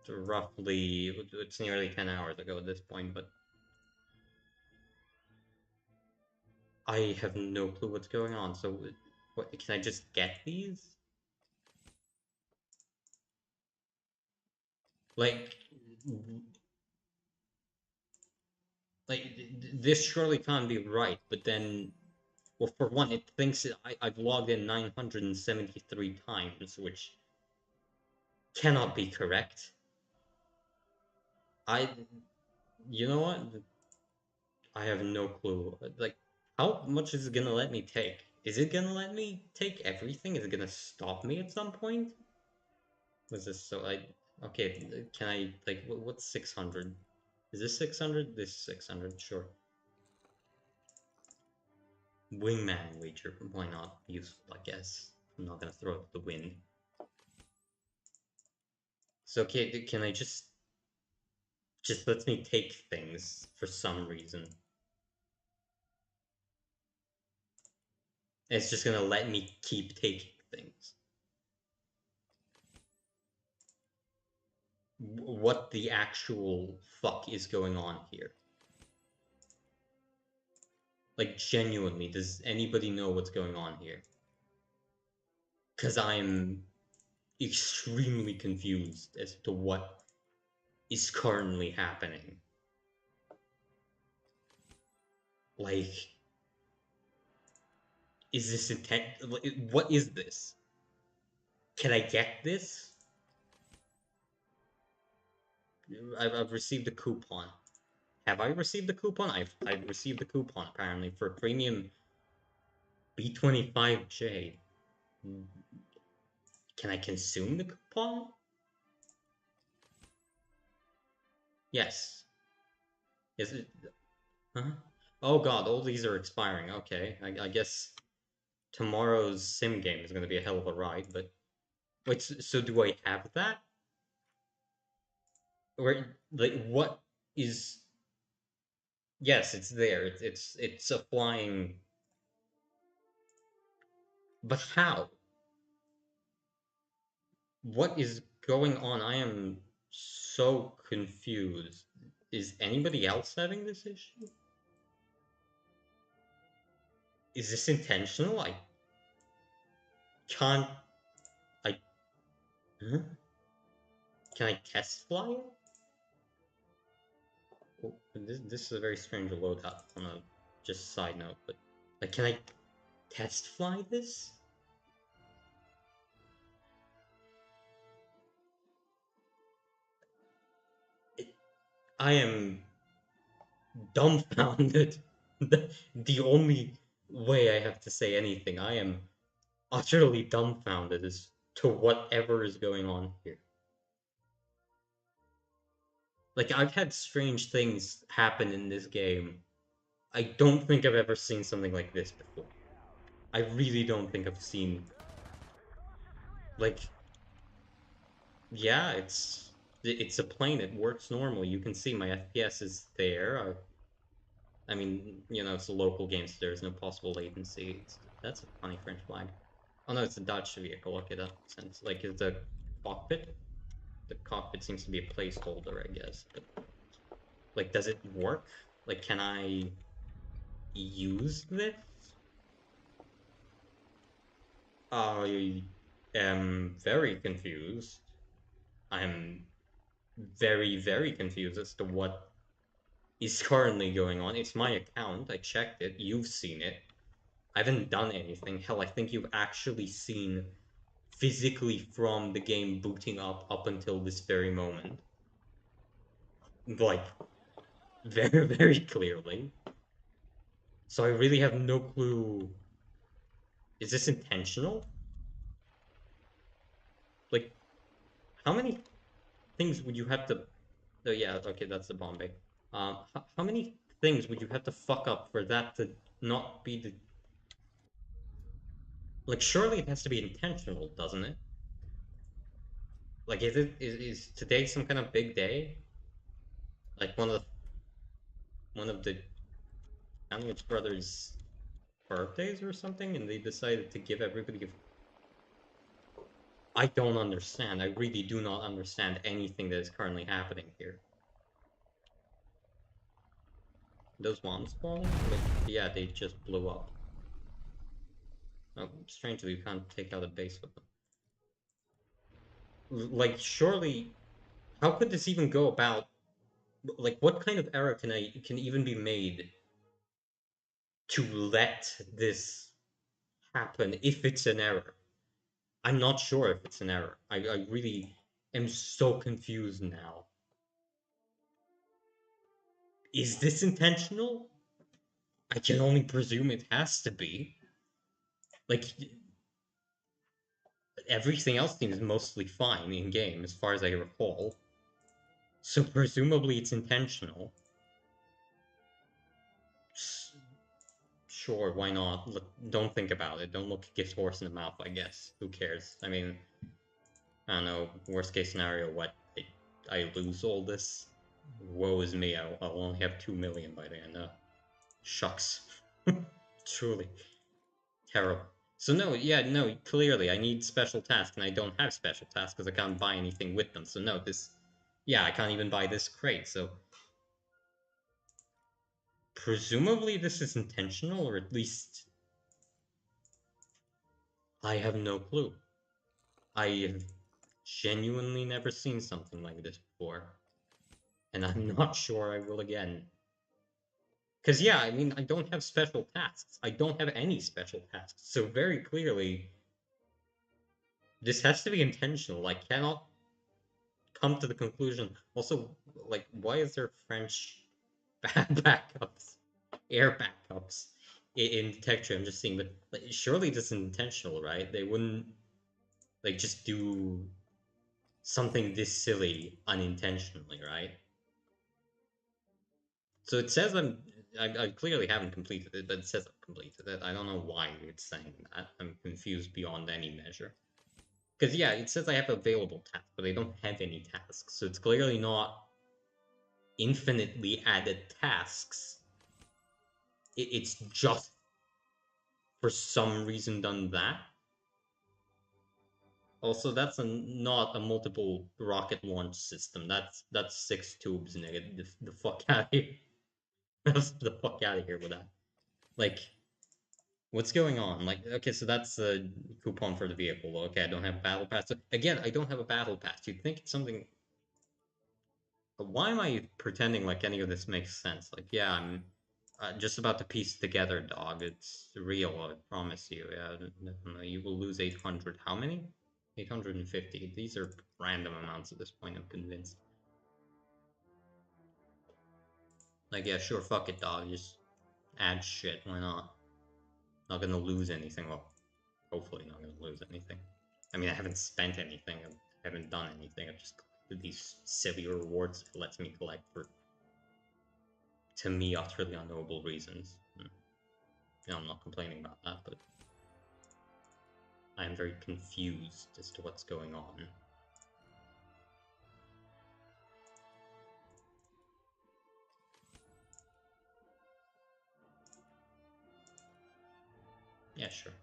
roughly... It's nearly 10 hours ago at this point, but... I have no clue what's going on, so... What, can I just get these? Like... This surely can't be right, but then... Well, for one, it thinks I've logged in 973 times, which cannot be correct. You know what? I have no clue. Like, how much is it gonna let me take? Is it gonna let me take everything? Is it gonna stop me at some point? Was this so okay, can I, like, what's 600? Is this 600? This 600, sure. Wingman wager. Why not? Useful, I guess. I'm not gonna throw it to the wind. So can I just lets me take things for some reason? It's just gonna let me keep taking things. What the actual fuck is going on here? Like, genuinely, does anybody know what's going on here? Because I'm extremely confused as to what is currently happening. Like, is this intent? What is this? Can I get this? I've received a coupon. Have I received a coupon? I've received a coupon apparently for premium B25J. Can I consume the coupon? Yes. Is it? Huh? Oh god, all these are expiring. Okay, I guess tomorrow's sim game is going to be a hell of a ride. But wait, so do I have that? Or like what is? Yes, it's there. It's a flying. But how? What is going on? I am so confused. Is anybody else having this issue? Is this intentional? I can't. I. Huh? Can I test fly it? Oh, this is a very strange loadout on a just side note, but like, can I test fly this? It, I am dumbfounded. The only way I have to say anything, I am utterly dumbfounded as to whatever is going on here. Like, I've had strange things happen in this game. I don't think I've ever seen something like this before. I really don't think I've seen, like, yeah, it's a plane. It works normally. You can see my FPS is there. I mean, it's a local game, so there's no possible latency. That's a funny French flag. Oh no, it's a Dutch vehicle. Okay, that makes sense. Like, is the cockpit? The cockpit seems to be a placeholder, I guess. But, like, does it work? Like, can I use this? I am very confused. I'm very, very confused as to what is currently going on. It's my account. I checked it. You've seen it. I haven't done anything. Hell, I think you've actually seen physically from the game booting up until this very moment. Like, very, very clearly. So I really have no clue. Is this intentional? Like, how many things would you have to... Oh, yeah, okay, that's the Bombay. How many things would you have to fuck up for that to not be the... Like, surely it has to be intentional, doesn't it? Like, is today some kind of big day? Like one of the Sandwich Brothers' birthdays or something, and they decided to give everybody I don't understand. I really do not understand anything that is currently happening here. Those bombs falling? Like, yeah, they just blew up. Oh, strangely, you can't take out a base with them. Like, surely, how could this even go about? Like, what kind of error can even be made to let this happen if it's an error? I'm not sure if it's an error. I really am so confused now. Is this intentional? I can only presume it has to be. Like, everything else seems mostly fine in game, as far as I recall. So presumably it's intentional. sure, why not? Look, don't think about it. Don't look a gift horse in the mouth, I guess. Who cares? I mean, I don't know, worst case scenario, what? I lose all this? Woe is me, I'll only have 2 million by the end. Shucks. Truly. Terrible. So no, yeah, no, clearly I need special tasks, and I don't have special tasks because I can't buy anything with them. So no, this... Yeah, I can't even buy this crate, so... Presumably this is intentional, or at least... I have no clue. I have genuinely never seen something like this before. And I'm not sure I will again. Because, yeah, I mean, I don't have special tasks. I don't have any special tasks. So very clearly, this has to be intentional. I cannot come to the conclusion. Also, like, why is there French backups, air backups in the texture? I'm just seeing, but like, surely this is intentional, right? They wouldn't like just do something this silly unintentionally, right? So it says I clearly haven't completed it, but it says I've completed it. I don't know why it's saying that. I'm confused beyond any measure. Because, yeah, it says I have available tasks, but I don't have any tasks. So it's clearly not infinitely added tasks. It's just for some reason done that. Also, that's not a multiple rocket launch system. That's 6 tubes, nigga. The fuck out of here. The fuck out of here with that. Like, what's going on? Like, okay, so that's a coupon for the vehicle. Okay, I don't have a battle pass. So, again, I don't have a battle pass. You'd think it's something... Why am I pretending like any of this makes sense? Like, yeah, I'm just about to piece together, dog. It's real, I promise you. Yeah, you will lose 800. How many? 850. These are random amounts at this point, I'm convinced. Like, yeah, sure, fuck it, dog. Just add shit. Why not? Not gonna lose anything. Well, hopefully not gonna lose anything. I mean, I haven't spent anything. I haven't done anything. I've just collected these silly rewards it lets me collect for, to me, utterly unknowable reasons. You know, I'm not complaining about that, but I am very confused as to what's going on. Yeah, sure.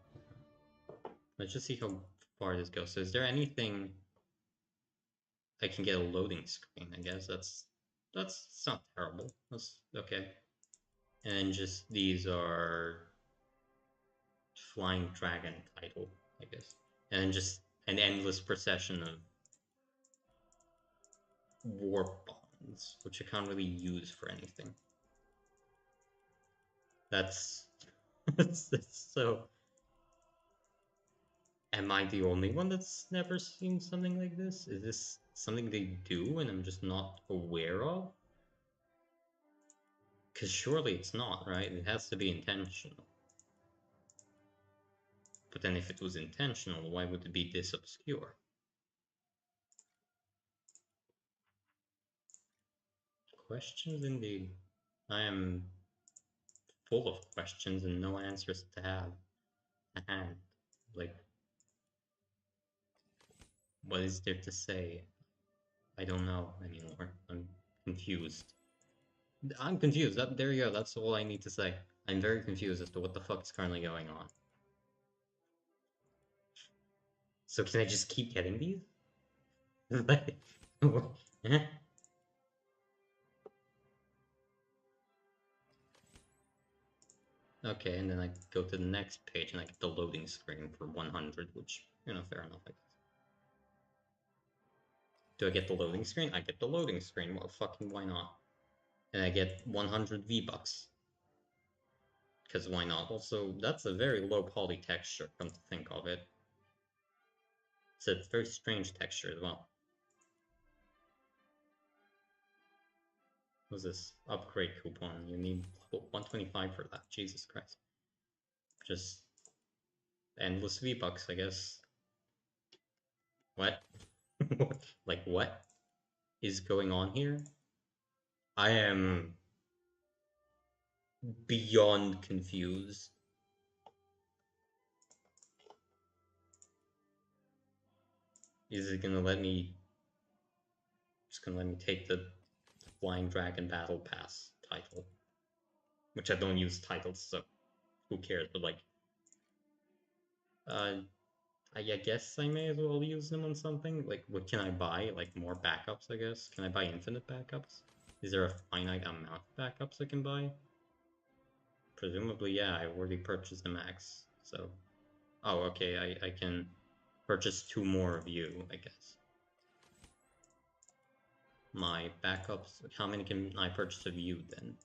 Let's just see how far this goes. So is there anything I can get a loading screen? I guess that's not terrible. That's okay. And just these are Flying Dragon title, I guess. And then just an endless procession of warp bonds, which I can't really use for anything. That's that's so... Am I the only one that's never seen something like this? Is this something they do and I'm just not aware of? Because surely it's not, right? It has to be intentional. But then if it was intentional, why would it be this obscure? Questions indeed. I am full of questions and no answers to have at hand. Like, what is there to say? I don't know anymore. I'm confused. I'm confused. There you go. That's all I need to say. I'm very confused as to what the fuck is currently going on. So can I just keep getting these? Okay, and then I go to the next page and I get the loading screen for 100, which, you know, fair enough, I guess. Do I get the loading screen? I get the loading screen. Well, fucking why not? And I get 100 V-Bucks. Because why not? Also, that's a very low poly texture, come to think of it. It's a very strange texture as well. What's this? Upgrade coupon. You need 125 for that. Jesus Christ. Just endless V-Bucks, I guess. What? Like, what is going on here? I am beyond confused. Is it gonna let me... Just gonna let me take the Flying Dragon Battle Pass title? Which I don't use titles, so who cares, but like... I guess I may as well use them on something. Like, what can I buy? Like, more backups, I guess? Can I buy infinite backups? Is there a finite amount of backups I can buy? Presumably, yeah, I already purchased the max, so... Oh, okay, I can purchase 2 more of you, I guess. My backups... How many can I purchase of you, then?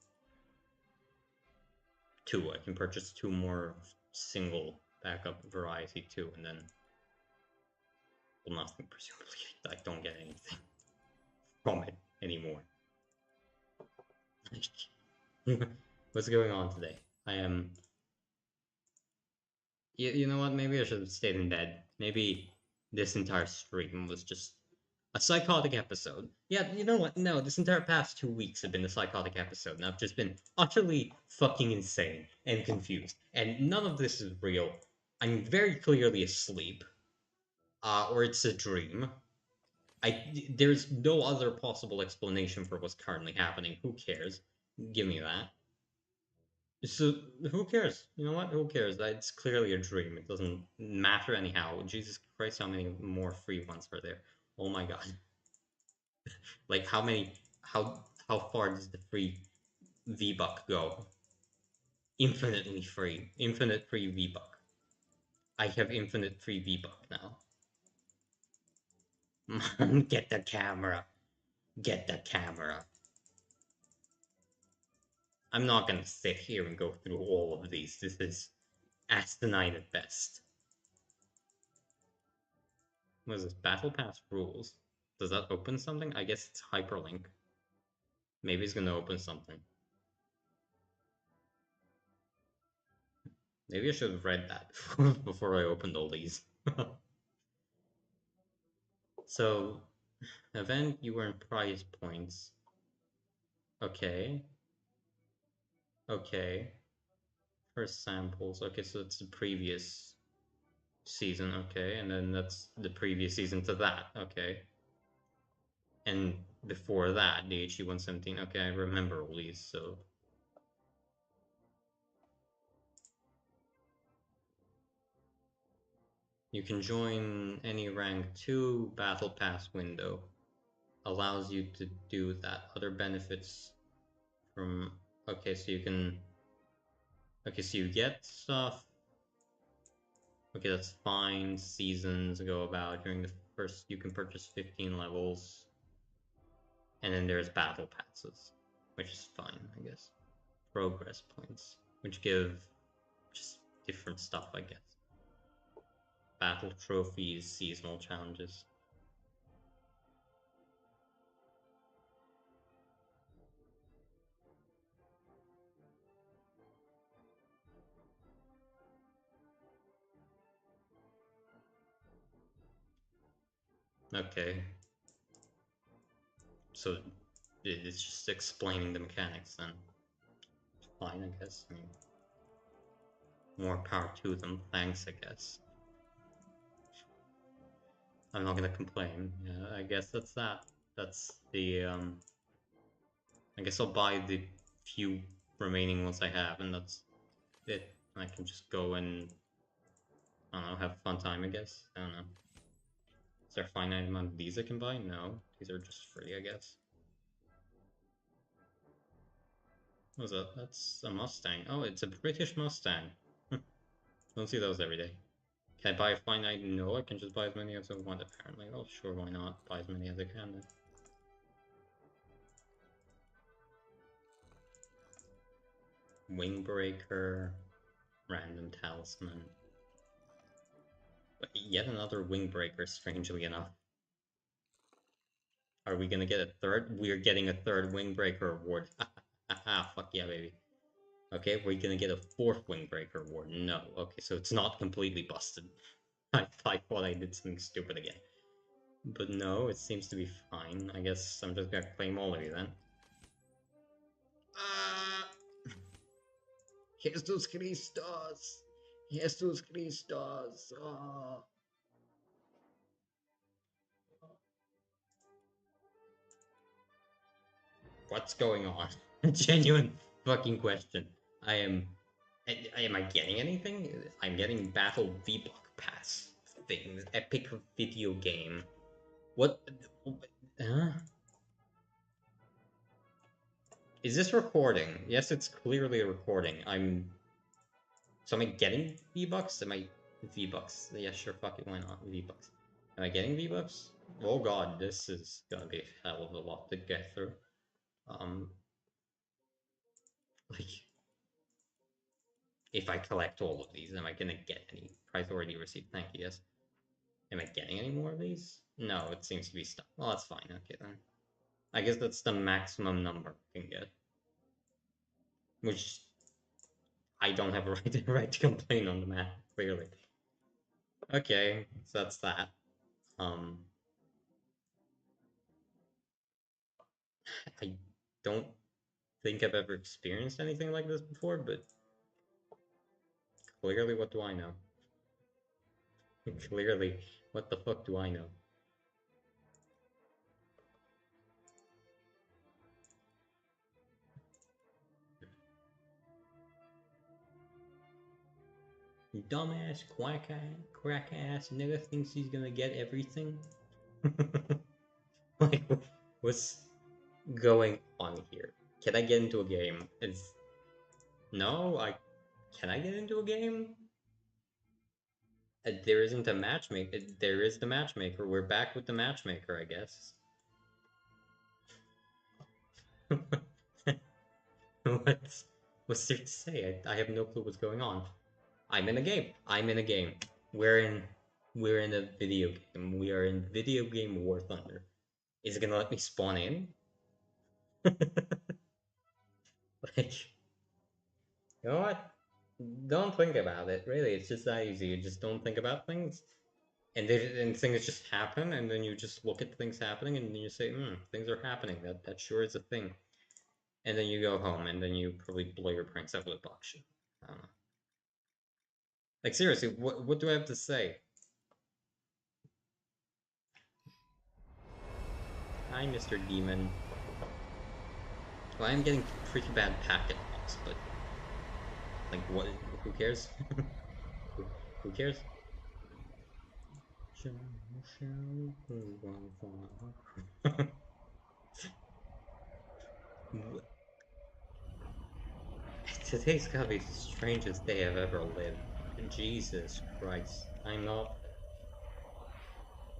2. I can purchase 2 more single backup variety, too, and then... Well, nothing, presumably. I don't get anything from it anymore. What's going on today? I am... You know what? Maybe I should have stayed in bed. Maybe this entire stream was just a psychotic episode. Yeah, you know what? No, this entire past 2 weeks have been a psychotic episode, and I've just been utterly fucking insane and confused. And none of this is real. I'm very clearly asleep. Or it's a dream. There's no other possible explanation for what's currently happening. Who cares? Give me that. So who cares? You know what? Who cares? It's clearly a dream. It doesn't matter anyhow. Jesus Christ, how many more free ones are there? Oh my god. Like how many how far does the free V-Buck go? Infinitely free. Infinite free V-Buck. I have infinite free V-Buck now. Get the camera. Get the camera. I'm not gonna sit here and go through all of these. This is asinine at best. What is this? Battle Pass rules. Does that open something? I guess it's hyperlink. Maybe it's gonna open something. Maybe I should have read that before I opened all these. So, event, you earn prize points. Okay. Okay. First samples. Okay, so it's the previous season. Okay, and then that's the previous season to that. Okay. And before that, the HE 117. Okay, I remember all these, so... You can join any rank 2 battle pass window. Allows you to do that. Other benefits from... Okay, so you can... Okay, so you get stuff. Okay, that's fine. Seasons go about during the first... You can purchase 15 levels. And then there's battle passes, which is fine, I guess. Progress points, which give just different stuff, I guess. Battle trophies, seasonal challenges. Okay. So it's just explaining the mechanics then. Fine, I guess. I mean, more power to them. Thanks, I guess. I'm not gonna complain. Yeah, I guess that's that. That's the, I guess I'll buy the few remaining ones I have, and that's it. I can just go and, I don't know, have a fun time, I guess. I don't know. Is there a finite amount of these I can buy? No. These are just free, I guess. What was that? That's a Mustang. Oh, it's a British Mustang. Don't see those every day. Can I buy a finite? No, I can just buy as many as I want, apparently. Oh, sure, why not? Buy as many as I can, then. Wingbreaker. Random Talisman. But yet another Wingbreaker, strangely enough. Are we gonna get a third? We're getting a third Wingbreaker award. Haha, fuck yeah, baby. Okay, we're gonna get a fourth Wingbreaker award. No. Okay, so it's not completely busted. I thought I did something stupid again. But no, it seems to be fine. I guess I'm just gonna claim all of you then. Jesus Christos! Jesus Christos! Oh. What's going on? Genuine fucking question. I am. Am I getting anything? I'm getting Battle V-Buck Pass things. Epic video game. What? Huh? Is this recording? Yes, it's clearly a recording. So am I getting V-Bucks? Am I V-Bucks? Yeah, sure, fuck it, why not? V-Bucks. Am I getting V-Bucks? Oh god, this is gonna be a hell of a lot to get through. Um, like, if I collect all of these, am I gonna get any? Prize already received, thank you, yes. Am I getting any more of these? No, it seems to be stuck. Well, that's fine, okay then. I guess that's the maximum number I can get. Which, I don't have a right to complain on the map, clearly. Okay, so that's that. Um, I don't think I've ever experienced anything like this before, but clearly, what do I know? Clearly, what the fuck do I know? Dumbass, crack ass nigga thinks he's gonna get everything. Like, what's going on here? Can I get into a game? No, can I get into a game? There isn't a matchmaker. There is the matchmaker. We're back with the matchmaker, I guess. what's what's there to say? I have no clue what's going on. I'm in a game. I'm in a game. We're in a video game. We are in video game War Thunder. Is it gonna let me spawn in? Like, you know what? Don't think about it. Really, it's just that easy. You just don't think about things, and things just happen, and then you just look at things happening, and then you say, things are happening. That sure is a thing. And then you go home, and then you probably blow your brains out with a box shit. I don't know. Like seriously, what do I have to say? Hi, Mr. Demon. Well, I'm getting pretty bad packet loss, but like, what? Who cares? who cares? Today's gotta be the strangest day I've ever lived. Jesus Christ. I'm not.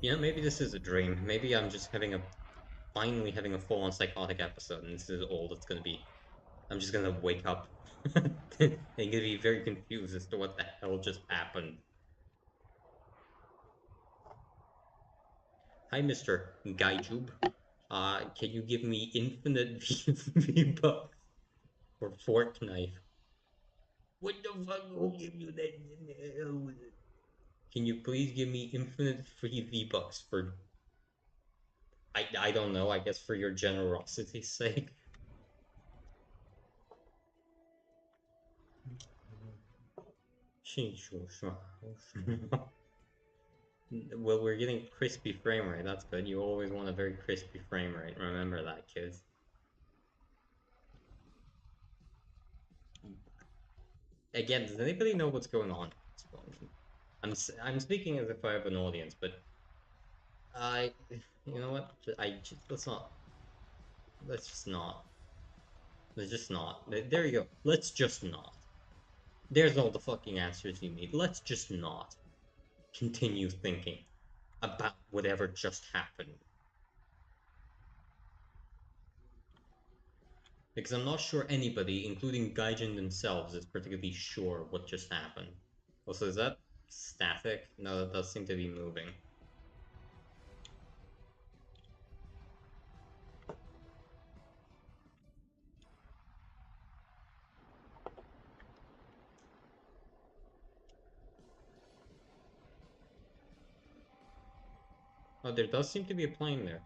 You know, maybe this is a dream. Maybe I'm just finally having a full-on psychotic episode, and this is all it's gonna be. I'm just gonna wake up and gonna be very confused as to what the hell just happened. Hi, Mr. Gaijube. Can you give me infinite V-Bucks for Fork Knife? What the fuck? Who give you that? Can you please give me infinite free V-Bucks for... I don't know, I guess for your generosity's sake? Well, we're getting crispy frame rate, that's good. You always want a very crispy frame rate, remember that, kids. Again, does anybody know what's going on? I'm speaking as if I have an audience, but you know what? Let's just not. Let's just not. There you go. Let's just not. There's all the fucking answers you need. Let's just not continue thinking about whatever just happened. Because I'm not sure anybody, including Gaijin themselves, is particularly sure what just happened. Also, is that static? No, that does seem to be moving. Oh, there does seem to be a plane there.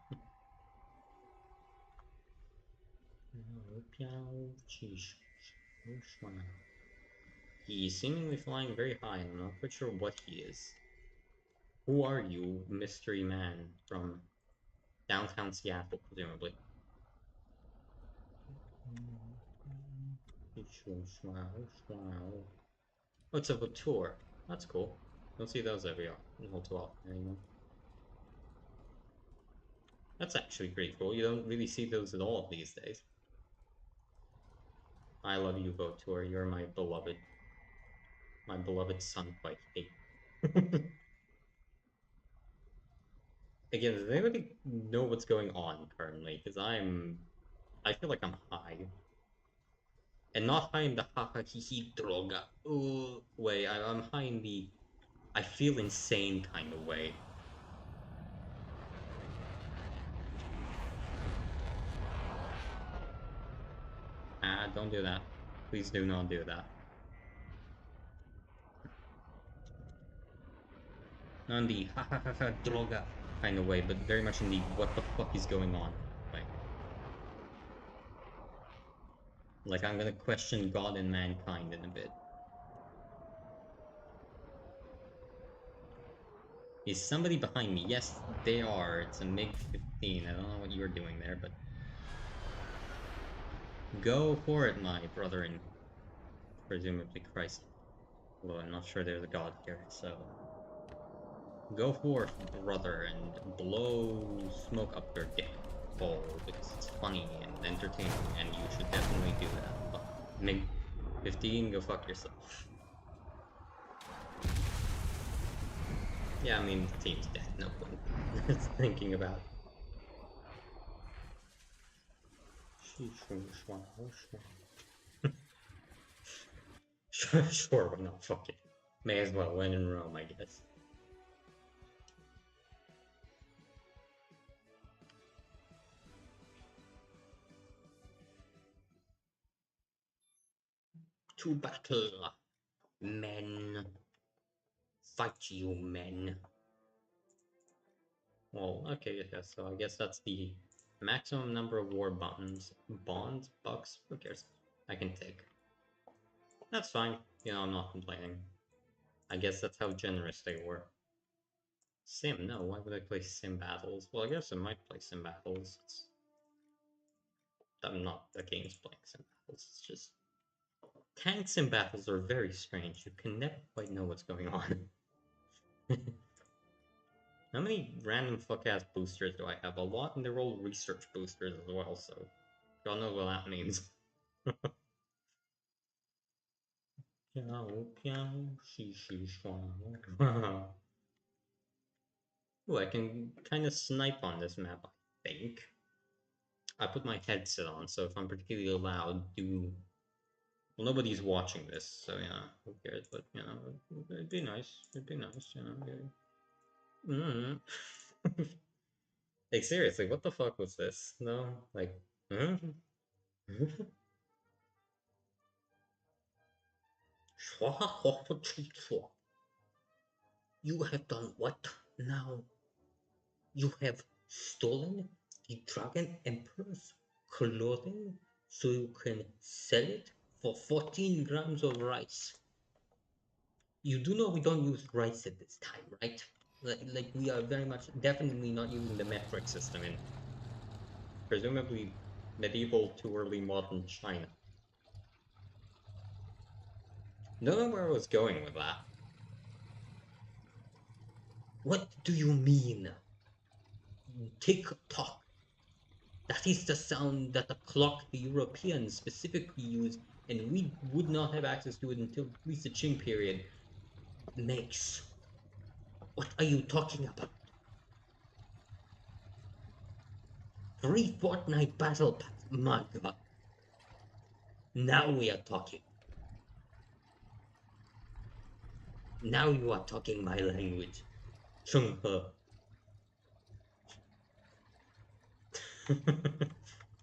He's seemingly flying very high, and I'm not quite sure what he is. Who are you, mystery man from downtown Seattle, presumably? Oh, it's a tour. That's cool. Don't see those all too often anymore. That's actually pretty cool. You don't really see those at all these days. I love you, Votour. You're my beloved son by hate. Again, does anybody know what's going on currently? Because I feel like I'm high. And not high in the haha hee droga way. I'm high in the I feel insane kind of way. Ah, don't do that. Please do not do that. Not in the ha ha ha ha droga kind of way, but very much in the what the fuck is going on way. Like I'm gonna question God and mankind in a bit. Is somebody behind me? Yes, they are. It's a MiG-15. I don't know what you're doing there, but go for it, my brother and presumably Christ. Although I'm not sure there's a God here, so go forth, brother, and blow smoke up your dick hole because it's funny and entertaining, and you should definitely do that. But MiG-15, go fuck yourself. Yeah, I mean, the team's dead, no point thinking about Sure, why not? Fuck it. May as well win in Rome, I guess. To battle, men. Fight you, men. Well, okay, yeah, so I guess that's the maximum number of war bonds. Bonds? Bucks? Who cares? I can take. That's fine. You know, I'm not complaining. I guess that's how generous they were. Sim? No, why would I play sim battles? Well, I guess I might play sim battles. I'm not against playing sim battles, it's just... Tanks in battles are very strange. You can never quite know what's going on. How many random fuck-ass boosters do I have? A lot, and they're all research boosters as well, so... Y'all know what that means. Ooh, I can kind of snipe on this map, I think. I put my headset on, so if I'm particularly loud, well, nobody's watching this, so yeah, who cares? But you know, it'd be nice. It'd be nice, you know. Like seriously, what the fuck was this? No, like, You have done what now? You have stolen the Dragon Emperor's clothing so you can sell it for 14 grams of rice. You do know we don't use rice at this time, right? Like we are very much, definitely not using the metric system in presumably medieval to early modern China. Don't know where I was going with that. What do you mean? Tick-tock. That is the sound that the clock the Europeans specifically use, and we would not have access to it until at least the Qing period makes. What are you talking about? 3 fortnight battle pass. My god. Now we are talking. Now you are talking my language. Chung He.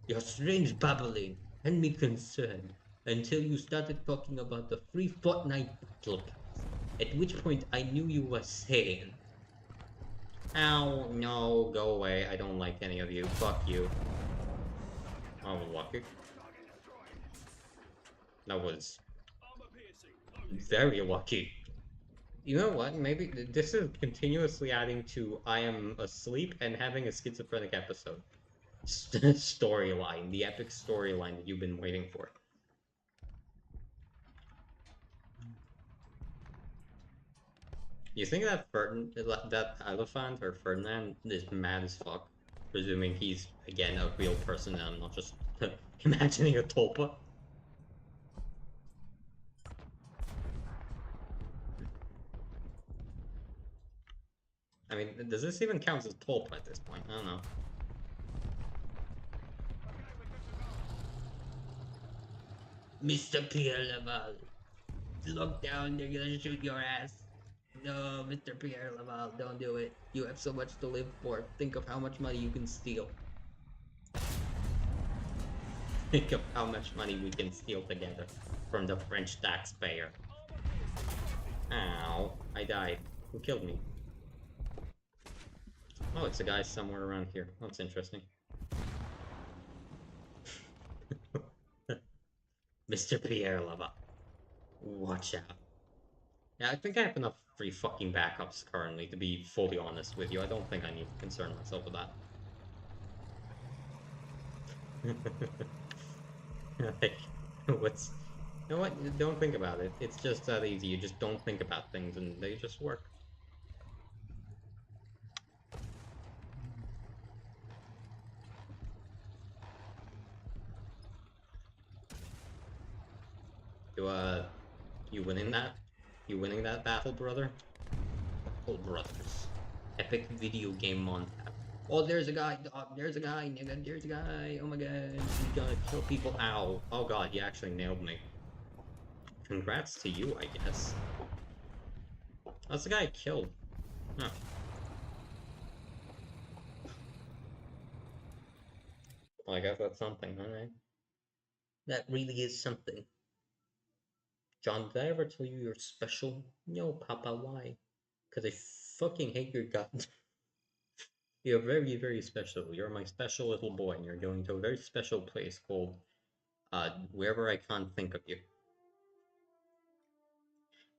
Your strange babbling had me concerned until you started talking about the 3 fortnight battle pass, at which point I knew you were sane. Ow, no, go away. I don't like any of you. Fuck you. Oh, lucky. That was Very lucky. You know what? Maybe this is continuously adding to I am asleep and having a schizophrenic episode. Storyline, the epic storyline that you've been waiting for. You think that that Elephant or Ferdinand is mad as fuck, presuming he's again a real person and I'm not just imagining a tulpa? I mean, does this even count as tulpa at this point? I don't know. Mr. Pierre Laval, look down, they're gonna shoot your ass. No, Mr. Pierre Laval, don't do it. You have so much to live for. Think of how much money you can steal. Think of how much money we can steal together from the French taxpayer. Ow, I died. Who killed me? Oh, it's a guy somewhere around here. That's interesting. Mr. Pierre Laval. Watch out. Yeah, I think I have enough free fucking backups currently, to be fully honest with you. I don't think I need to concern myself with that. Like, what's... You know what? Don't think about it. It's just that easy. You just don't think about things and they just work. You winning that? You winning that battle, brother? Oh, brothers. Epic video game montage. Oh, there's a guy. Oh, there's a guy, nigga. There's a guy. Oh my god. He's gonna kill people. Ow. Oh god, he actually nailed me. Congrats to you, I guess. That's the guy I killed. Huh. Well, I guess that's something, alright. That really is something. John, did I ever tell you you're special? No, Papa, why? Because I fucking hate your gut. You're very, very special. You're my special little boy, and you're going to a very special place called, wherever I can't think of you.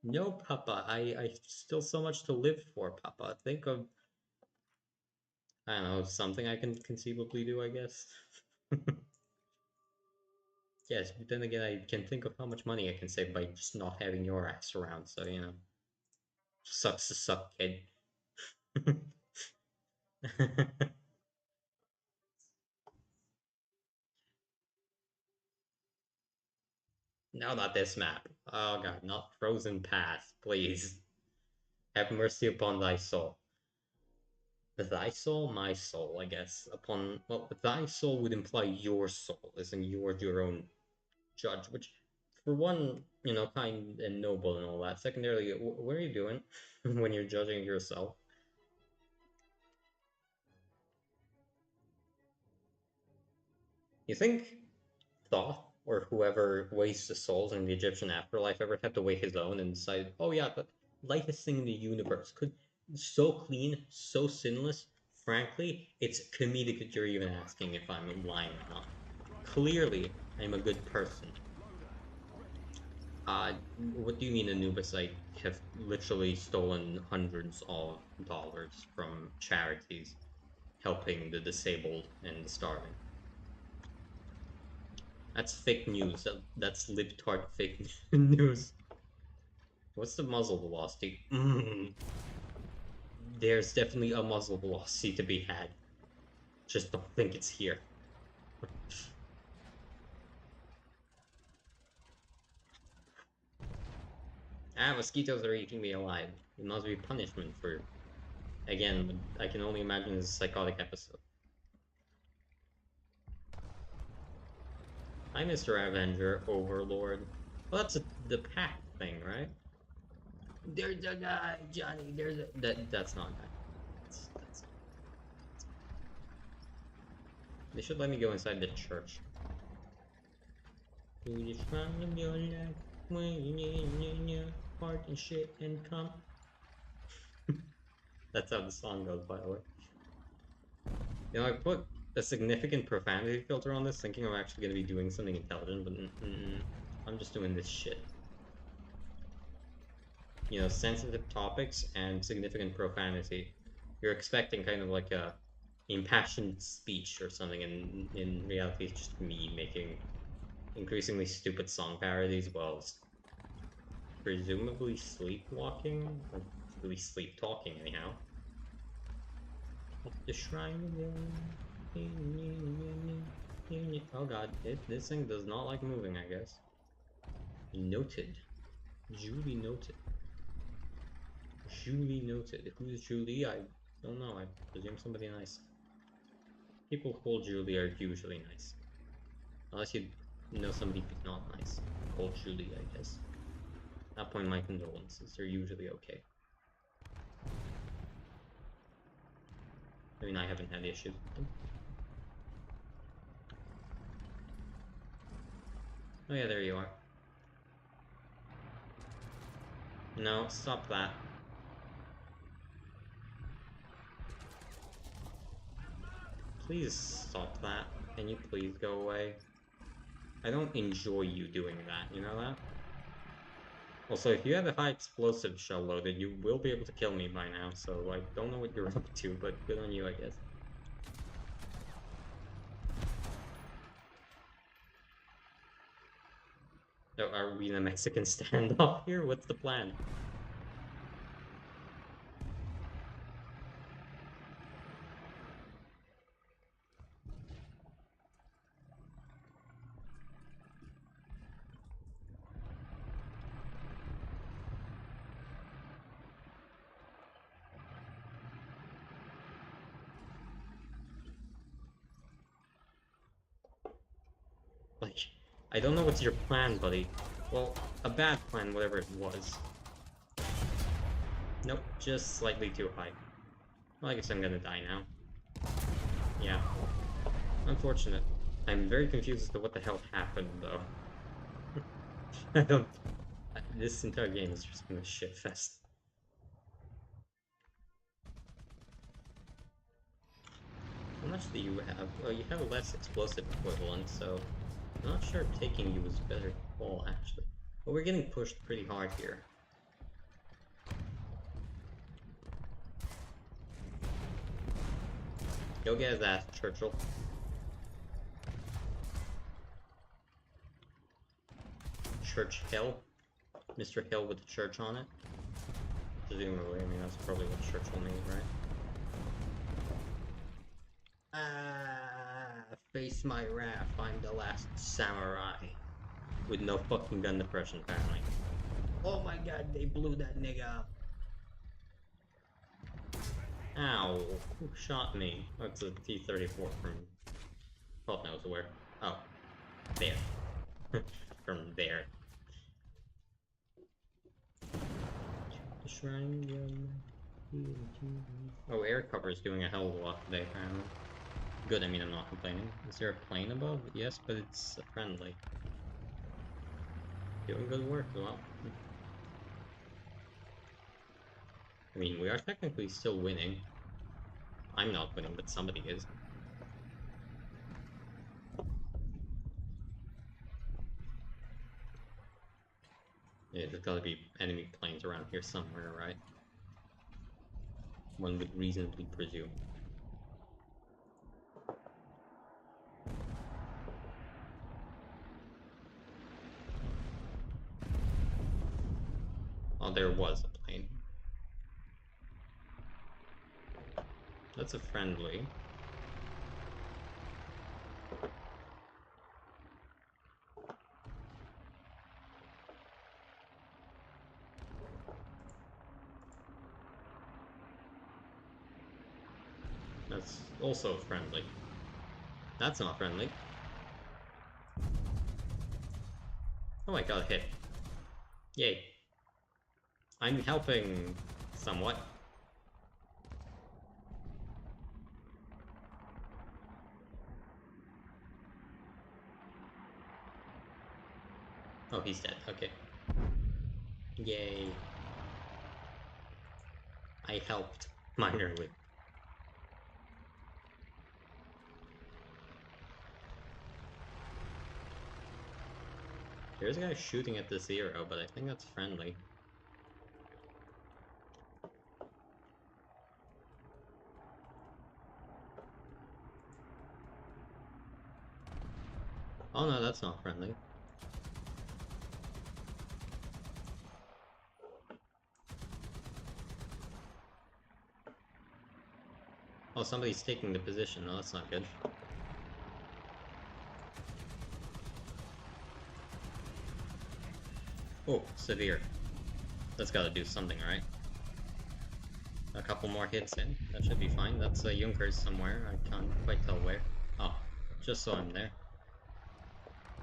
No, Papa, I still so much to live for, Papa. Think of, I don't know, something I can conceivably do, I guess. Yes, but then again, I can think of how much money I can save by just not having your ass around, so, you know. Sucks to suck, kid. No, not this map. Oh god, not Frozen Path, please. Have mercy upon thy soul. Thy soul, my soul, I guess. Upon, well, thy soul would imply your soul, as in you're your own judge, which, for one, you know, kind and noble and all that. Secondarily, what are you doing when you're judging yourself? You think Thoth, or whoever weighs the souls in the Egyptian afterlife, ever had to weigh his own and decide, oh yeah, the lightest thing in the universe could so clean, so sinless. Frankly, it's comedic that you're even asking if I'm lying or not. Clearly, I'm a good person. What do you mean Anubis? I have literally stolen hundreds of dollars from charities helping the disabled and the starving. That's fake news. That's libtard fake news. What's the muzzle velocity? There's definitely a muzzle velocity to be had. Just don't think it's here. Mosquitoes are eating me alive. It must be punishment for... Again, I can only imagine this psychotic episode. Hi, Mr. Avenger, Overlord. Well, that's the pack thing, right? There's a guy, Johnny. There's a... That's not a guy. That's... They should let me go inside the church. Do you find in your life when you in your heart and shit and come? That's how the song goes, by the way. You know, I put a significant profanity filter on this, thinking I'm actually going to be doing something intelligent, but I'm just doing this shit. you know, sensitive topics and significant profanity. You're expecting kind of like a impassioned speech or something, and in reality, it's just me making increasingly stupid song parodies while presumably sleepwalking, or at least sleep talking, anyhow. The shrine again. Oh god, this thing does not like moving, I guess. Noted. Julie noted. Julie noted. Who's Julie? I don't know. I presume somebody nice. People called Julie are usually nice. Unless you know somebody who's not nice. Called Julie, I guess. At that point, my condolences. They're usually okay. I mean, I haven't had issues with them. Oh yeah, there you are. No, stop that. Please stop that. Can you please go away? I don't enjoy you doing that, you know that? Also, if you have a high explosive shell loaded, you will be able to kill me by now, so I don't know what you're up to, but good on you, I guess. So are we in a Mexican standoff here? What's the plan? Like, I don't know what's your plan, buddy. Well, a bad plan, whatever it was. Nope, just slightly too high. Well, I guess I'm gonna die now. Yeah. Unfortunate. I'm very confused as to what the hell happened, though. I don't... This entire game has just been a shitfest. How much do you have? Well, you have a less explosive equivalent, so... I'm not sure if taking you was a better call, actually. But we're getting pushed pretty hard here. Go get his ass, Churchill. Church Hill. Mr. Hill with the church on it. Presumably, I mean, that's probably what Churchill means, right? Face my wrath, I'm the last samurai. With no fucking gun depression, apparently. Oh my god, they blew that nigga up. Ow, who shot me? That's a T-34 from... God knows where. Oh, there. From there. The shrine... Oh, air cover is doing a hell of a lot today, apparently. Good, I mean, I'm not complaining. Is there a plane above? Yes, but it's friendly. Doing good work, well. I mean, we are technically still winning. I'm not winning, but somebody is. Yeah, there's gotta be enemy planes around here somewhere, right? One would reasonably presume. Oh, there was a plane. That's a friendly. That's also friendly. That's not friendly. Oh, I got a hit. Yay. I'm helping somewhat. Oh, he's dead. Okay. Yay. I helped minorly. There's a guy shooting at the zero, but I think that's friendly. Oh no, that's not friendly. Oh, somebody's taking the position. No, that's not good. Oh, severe. That's gotta do something, right? A couple more hits in. That should be fine. That's a Junkers somewhere. I can't quite tell where. Oh, just saw him there.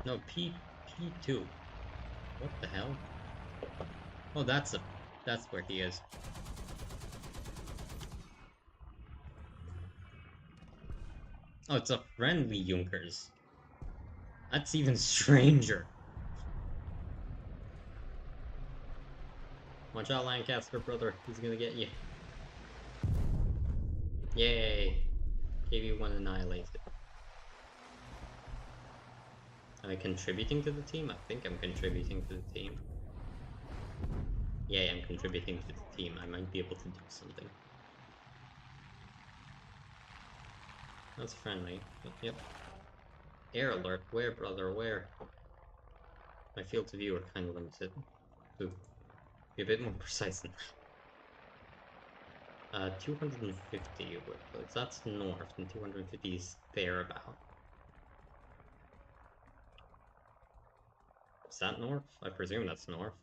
No, P2. What the hell? Oh, that's where he is. Oh, it's a friendly Junkers. That's even stranger. Watch out, Lancaster, brother. He's gonna get you. Yay! KV-1 annihilated. Am I contributing to the team? I think I'm contributing to the team. Yeah, I'm contributing to the team. I might be able to do something. That's friendly. Yep. Air alert. Where, brother? Where? My field of view are kind of limited. Ooh. Be a bit more precise than that. 250 workloads. That's north, and 250 is thereabout. Is that north? I presume that's north.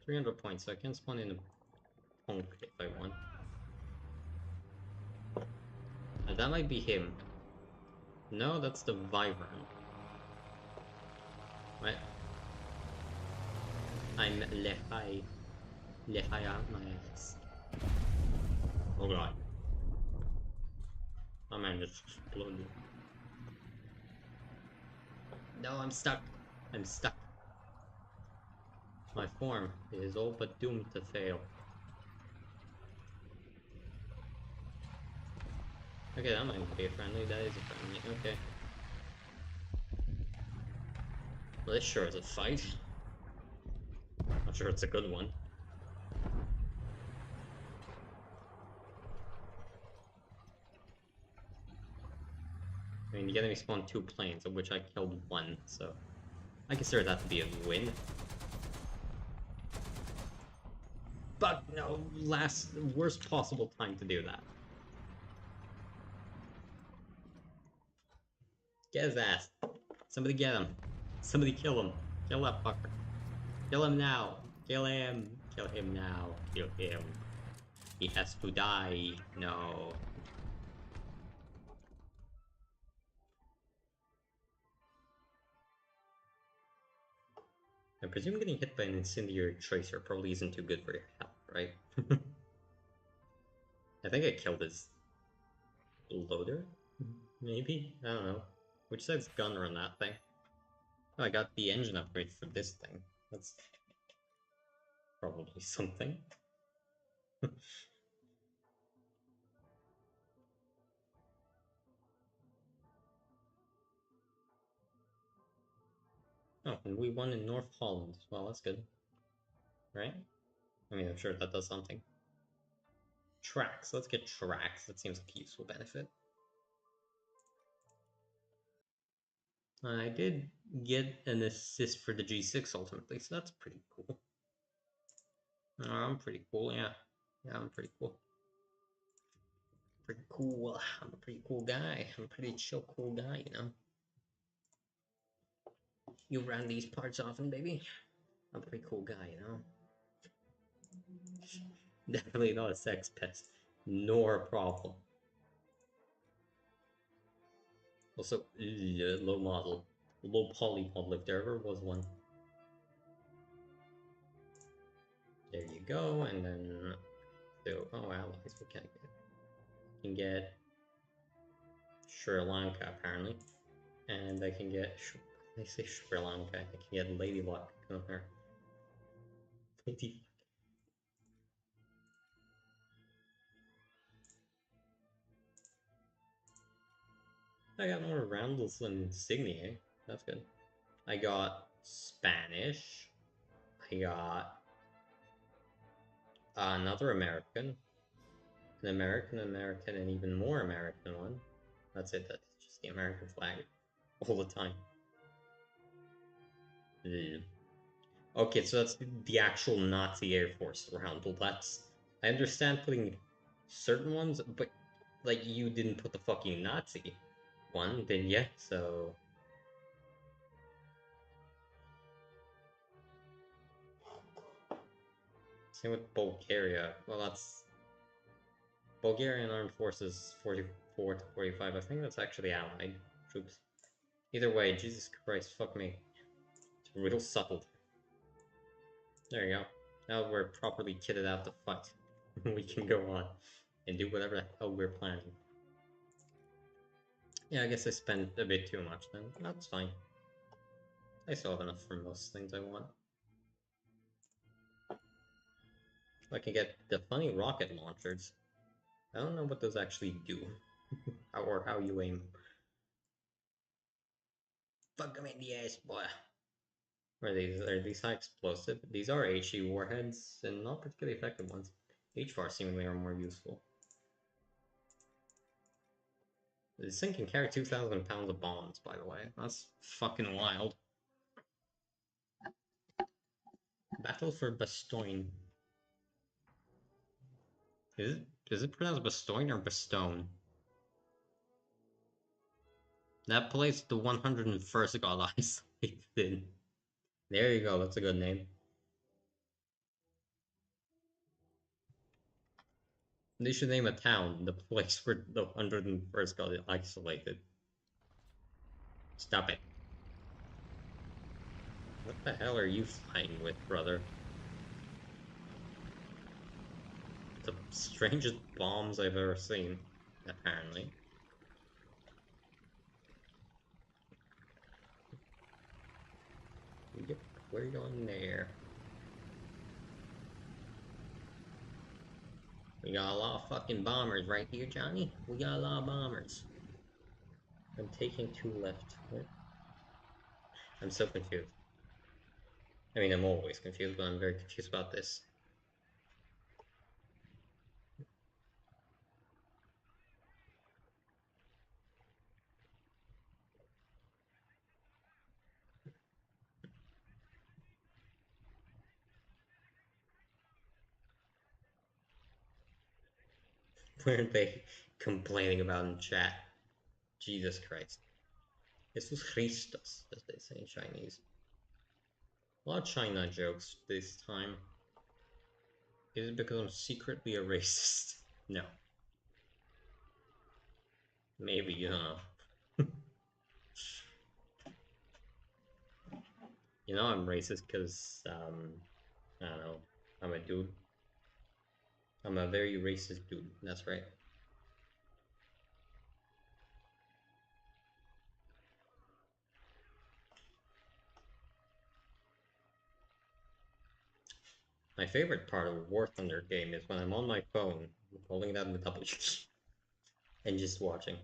300 points, so I can spawn in a punk if I want. That might be him. No, that's the Wyvern. Right? I'm Lehigh. Lehigh out my ass. Oh god. My man just exploded. No, I'm stuck. I'm stuck. My form is all but doomed to fail. Okay, that might be a friendly. That is a friendly. Okay. Well, this sure is a fight. Not sure it's a good one. I mean, the enemy spawned 2 planes, of which I killed 1, so I consider that to be a win. But no, worst possible time to do that. Get his ass. Somebody get him. Somebody kill him. Kill that fucker. Kill him now. Kill him. Kill him now. Kill him. He has to die. No. I presume getting hit by an incendiary tracer probably isn't too good for your health, right? I think I killed his loader? Maybe? I don't know. Which side's gunner on that thing? Oh, I got the engine upgrade for this thing. That's probably something. Oh, and we won in North Holland as well, that's good. Right? I mean, I'm sure that does something. Tracks, let's get tracks. That seems like a useful benefit. I did get an assist for the G6 ultimately, so that's pretty cool. I'm pretty cool, yeah. Yeah, I'm pretty cool. Pretty cool. I'm a pretty cool guy. I'm a pretty chill, cool guy, you know? You around these parts often, baby? I'm a pretty cool guy, you know? Definitely not a sex pest, nor a problem. Also, low model. Low poly model, if there ever was one. There you go, and then... So, oh, allies, what can I get? I can get Sri Lanka, apparently. And I can get... I say Sri Lanka, I can get Lady Luck. Come here. Lady I got more Randall's insignia. That's good. I got Spanish. I got another American. An American, and even more American one. That's it. That's just the American flag all the time. Hmm. Okay, so that's the actual Nazi Air Force around. Well, that's... I understand putting certain ones, but, like, you didn't put the fucking Nazi one, didn't you? So... Same with Bulgaria. Well, that's... Bulgarian Armed Forces 44 to 45. I think that's actually Allied troops. Either way, Jesus Christ, fuck me. It's real subtle. There you go. Now we're properly kitted out to fight. We can go on and do whatever the hell we're planning. Yeah, I guess I spent a bit too much then. That's fine. I still have enough for most things I want. I can get the funny rocket launchers. I don't know what those actually do. Or how you aim. Fuck them in the ass, boy. Are these high explosive? These are HE warheads, and not particularly effective ones. HVAR seemingly are more useful. This thing can carry 2,000 pounds of bombs, by the way. That's fucking wild. Battle for Bastogne. Is it pronounced Bastogne or Bastogne? That place the 101st got isolated in. There you go, that's a good name. They should name a town the place where the 101st got isolated. Stop it. What the hell are you flying with, brother? The strangest bombs I've ever seen, apparently. Yep, we're going there. We got a lot of fucking bombers right here, Johnny. We got a lot of bombers. I'm taking 2 left. What? I'm so confused. I mean, I'm always confused, but I'm very confused about this. What are they complaining about in chat? Jesus Christ. Jesus Christus, as they say in Chinese. A lot of China jokes this time. Is it because I'm secretly a racist? No. Maybe, you don't know. You know I'm racist because, I don't know, I'm a dude. I'm a very racist dude, that's right. My favorite part of War Thunder game is when I'm on my phone, holding down the W key, and just watching.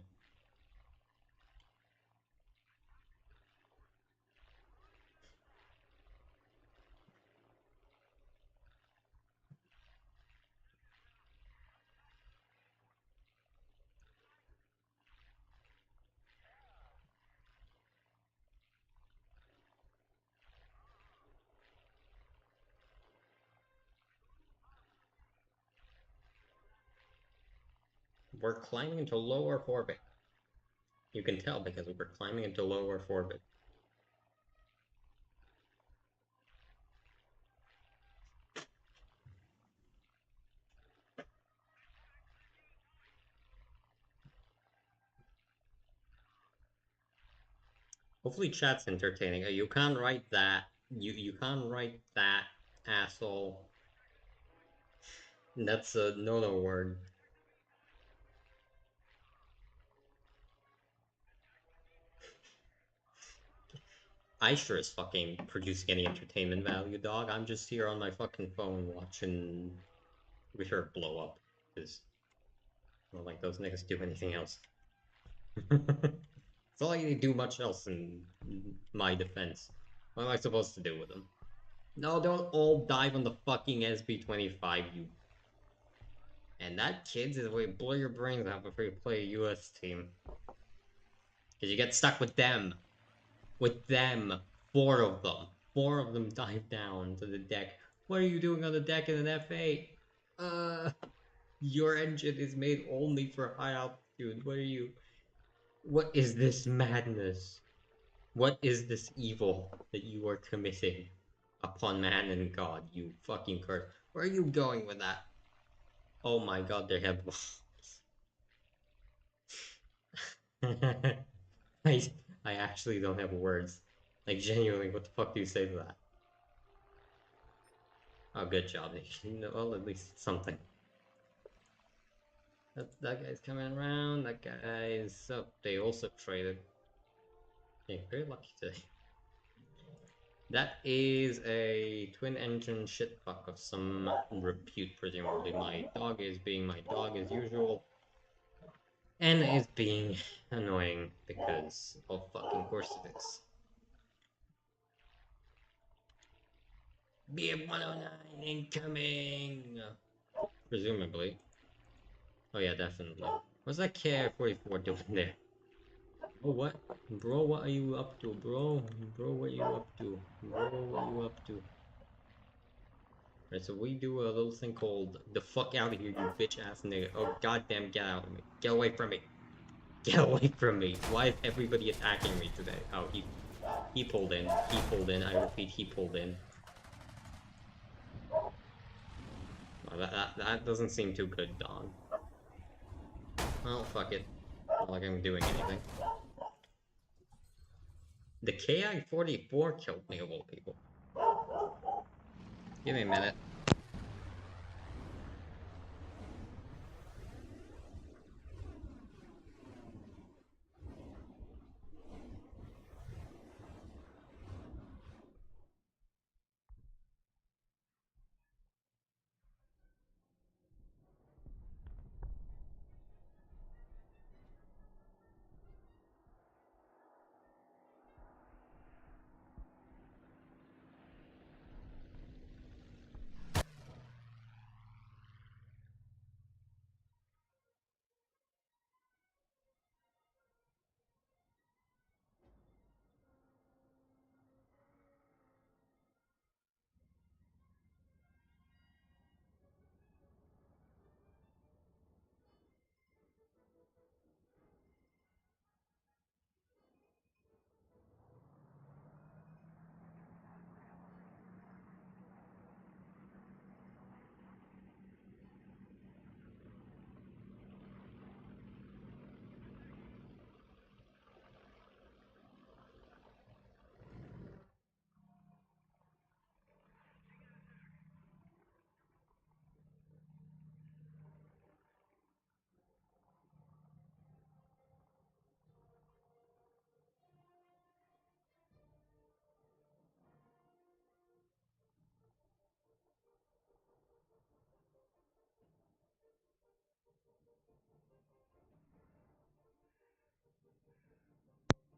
We're climbing into low Earth orbit. You can tell because we're climbing into low Earth orbit. Hopefully chat's entertaining. You can't write that. You can't write that, asshole. That's a no-no word. I sure as fucking producing any entertainment value, dog. I'm just here on my fucking phone watching Reaper blow up. Because, well, like, those niggas do anything else. It's not like they do much else in my defense. What am I supposed to do with them? No, don't all dive on the fucking SB-25, you... And that, kids, is where you blow your brains out before you play a US team. Because you get stuck with them. With them. 4 of them. 4 of them dive down to the deck. What are you doing on the deck in an F8? Your engine is made only for high altitude. What are you? What is this madness? What is this evil that you are committing upon man and God, you fucking curse? Where are you going with that? Oh my god, they have I, I actually don't have words. Like, genuinely, what the fuck do you say to that? Oh, good job. Well, at least something. That guy's coming around. That guy is up. They also traded. Yeah, very lucky today. That is a twin engine shitfuck of some repute, presumably. My dog is being my dog as usual. And is being annoying because of fucking course it is. BF-109 incoming! Presumably. Oh yeah, definitely. What's that KI-44 doing there? Oh, what? Bro, what are you up to, bro? Bro, what are you up to? Bro, what are you up to? Right, so we do a little thing called the fuck out of here, you bitch ass nigga. Oh, goddamn, get out of me. Get away from me. Get away from me. Why is everybody attacking me today? Oh, he pulled in. He pulled in. I repeat, he pulled in. Oh, that doesn't seem too good, Don. Well, fuck it. Not like I'm doing anything. The KI-44 killed me, of all people. Give me a minute.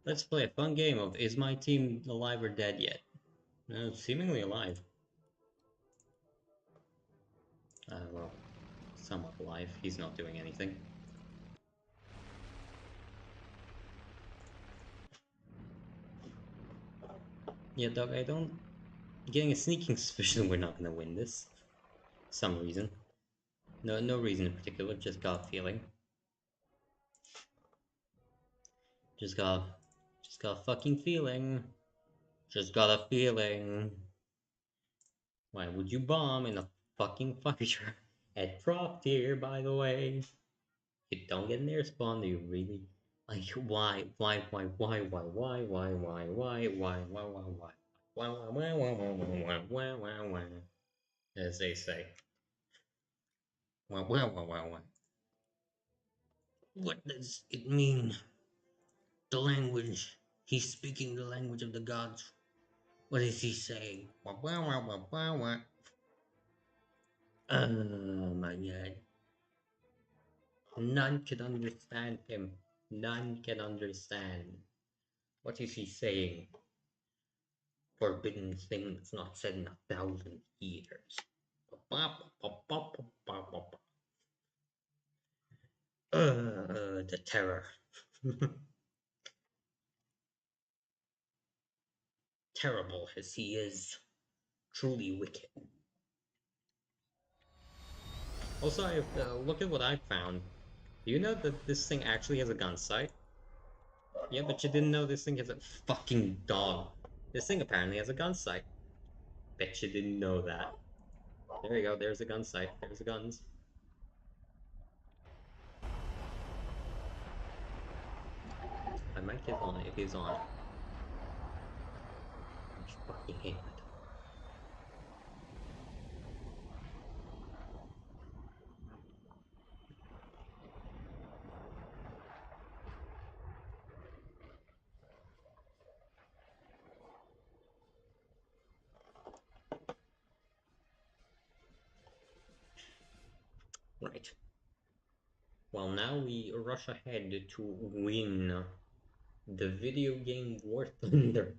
Let's play a fun game of is my team alive or dead yet? No, seemingly alive. Well, somewhat alive. He's not doing anything. Yeah, Doug, I don't... Getting a sneaking suspicion we're not gonna win this. Some reason. No reason in particular, just got a feeling. Just got a fucking feeling. Just got a feeling. Why would you bomb in a fucking fire at prop tier, by the way? You don't get an air spawn, do you really? Like, why, as they say. What does it mean? The language. He's speaking the language of the gods. What is he saying? Oh my god. None can understand him. None can understand. What is he saying? Forbidden things not said in 1,000 years. The terror. terrible as he is, truly wicked. Also, look at what I found. Do you know that this thing actually has a gun sight? Yeah, but you didn't know this thing has a fucking dog. This thing apparently has a gun sight. Bet you didn't know that. There you go, there's a gun sight. There's the guns. I might get on it if he's on. I fucking hate that. Right. Well, now we rush ahead to win the video game War Thunder.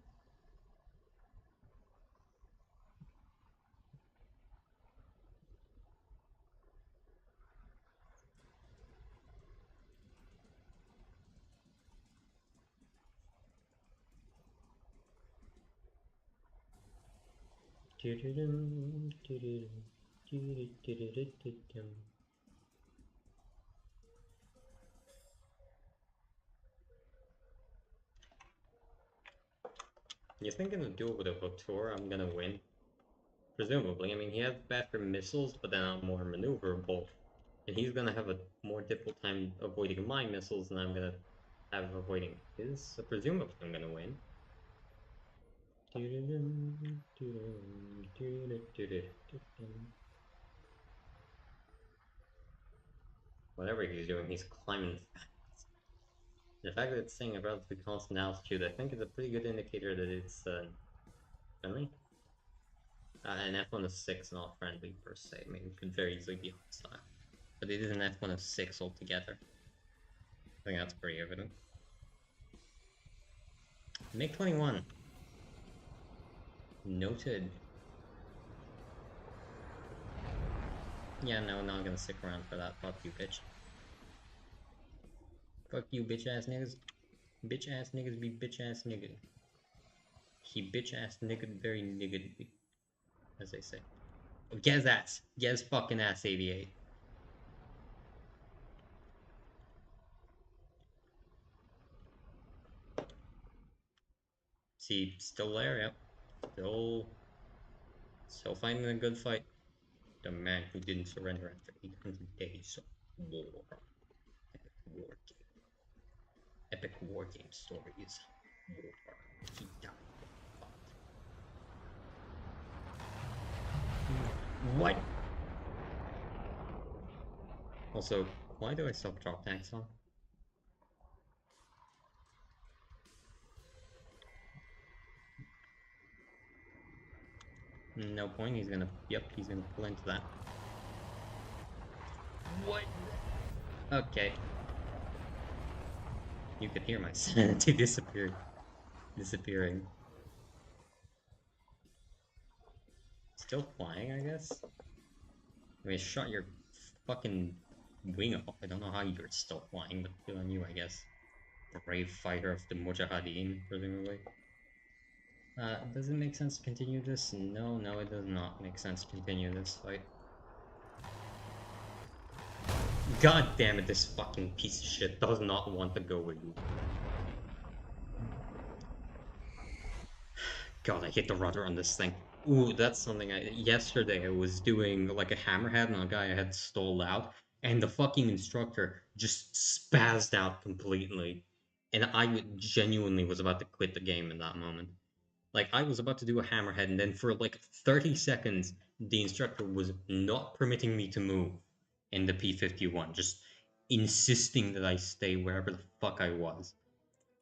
You think in a duel with a Votor I'm gonna win? Presumably. I mean, he has better missiles, but they're not more maneuverable. And he's gonna have a more difficult time avoiding my missiles than I'm gonna have avoiding his, so presumably I'm gonna win. Whatever he's doing, he's climbing fast. The fact that it's saying a relatively constant altitude, I think is a pretty good indicator that it's friendly. An F-1 of 6 not friendly per se. I mean, it could very easily be hostile. But it is an F-1 of 6 altogether. I think that's pretty evident. MiG-21. Noted. Yeah, no, not gonna stick around for that. Fuck you, bitch. Fuck you, bitch ass niggas. Bitch ass niggas be bitch ass nigga. He bitch ass nigga very nigga, as they say. Oh, get his ass. Get his fucking ass, 88. See, still there, yep. Still fighting a good fight. The man who didn't surrender after 800 days of war. Epic war game stories. War. He died. What? Also, why do I still have drop tanks on? No point, he's gonna pull into that. What? Okay. You could hear my sanity disappearing. Still flying, I guess? I mean, shot your fucking wing off. I don't know how you're still flying, but good on you, I guess. Brave fighter of the Mujahideen, presumably. Does it make sense to continue this? No, it does not make sense to continue this fight. God damn it, this fucking piece of shit does not want to go with you. God, I hit the rudder on this thing. Ooh, that's something yesterday I was doing like a hammerhead on a guy I had stalled out, and the fucking instructor just spazzed out completely. And I genuinely was about to quit the game in that moment. Like, I was about to do a hammerhead, and then for like 30 seconds, the instructor was not permitting me to move in the P-51, just insisting that I stay wherever the fuck I was.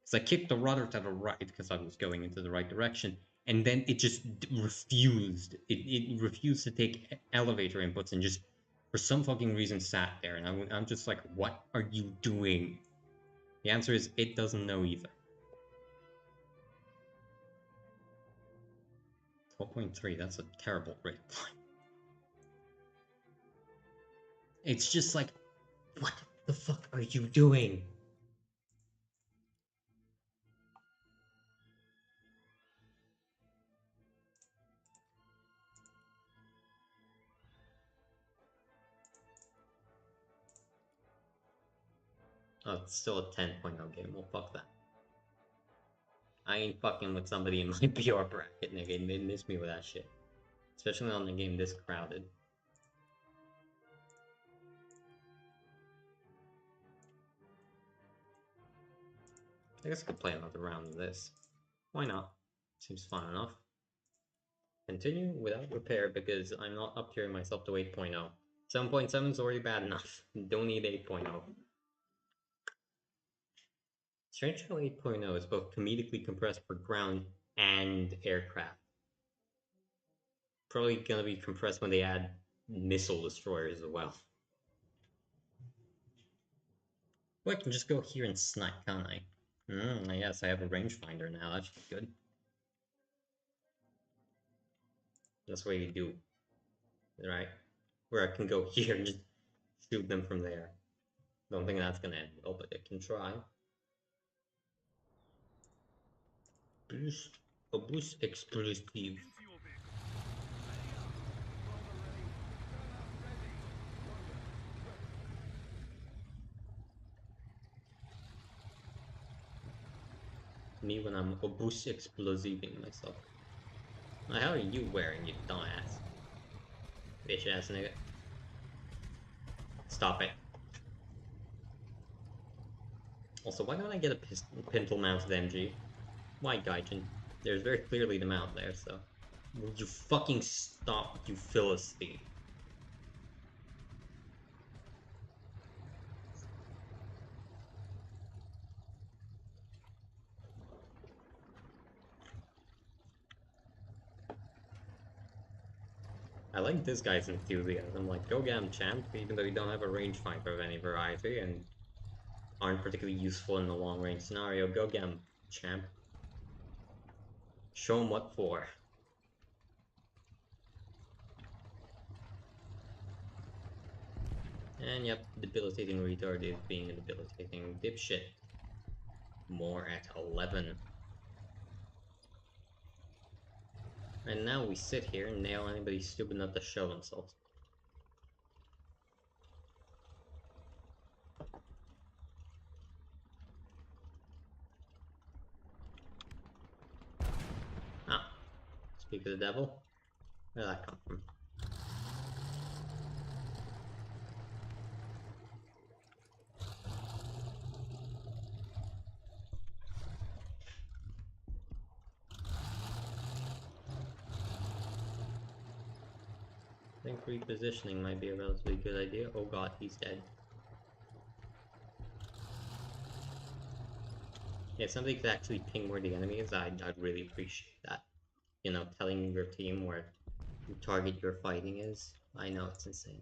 So I kicked the rudder to the right because I was going into the right direction, and then it just refused. It refused to take elevator inputs and just, for some fucking reason, sat there. And I'm just like, what are you doing? The answer is, it doesn't know either. 12.3, that's a terrible rate. It's just like, what the fuck are you doing? Oh, it's still a 10.0 game. Well, fuck that. I ain't fucking with somebody in my PR bracket, nigga. They miss me with that shit. Especially on a game this crowded. I guess I could play another round of this. Why not? Seems fun enough. Continue without repair because I'm not upgrading myself to 8.0. 7.7 is already bad enough. Don't need 8.0. Strange how 8.0 is both comedically compressed for ground and aircraft. Probably gonna be compressed when they add missile destroyers as well. Well, I can just go here and snipe, can't I? Yes, I have a rangefinder now, that should be good. That's what you do. Right? Where I can go here and just shoot them from there. Don't think that's gonna end well, but I can try. Obus explosive. Me when I'm obus explosiving myself. What the hell are you wearing, you dumbass? Bitch ass nigga. Stop it. Also, why don't I get a pintle mounted MG? Why, Gaijin? There's very clearly the mount there, so... Will you fucking stop, you Philistine? I like this guy's enthusiasm, like, go get him, champ, even though you don't have a rangefinder of any variety, and aren't particularly useful in the long-range scenario, go get him, champ. Show him what for. And yep, debilitating retard is being a debilitating dipshit. More at 11. And now we sit here and nail anybody stupid enough to show themselves. Ah, speak of the devil. Where did that come from? I think repositioning might be a relatively good idea. Oh god, he's dead. Yeah, if somebody could actually ping where the enemy is, I'd really appreciate that. You know, telling your team where the target you're fighting is. I know, it's insane.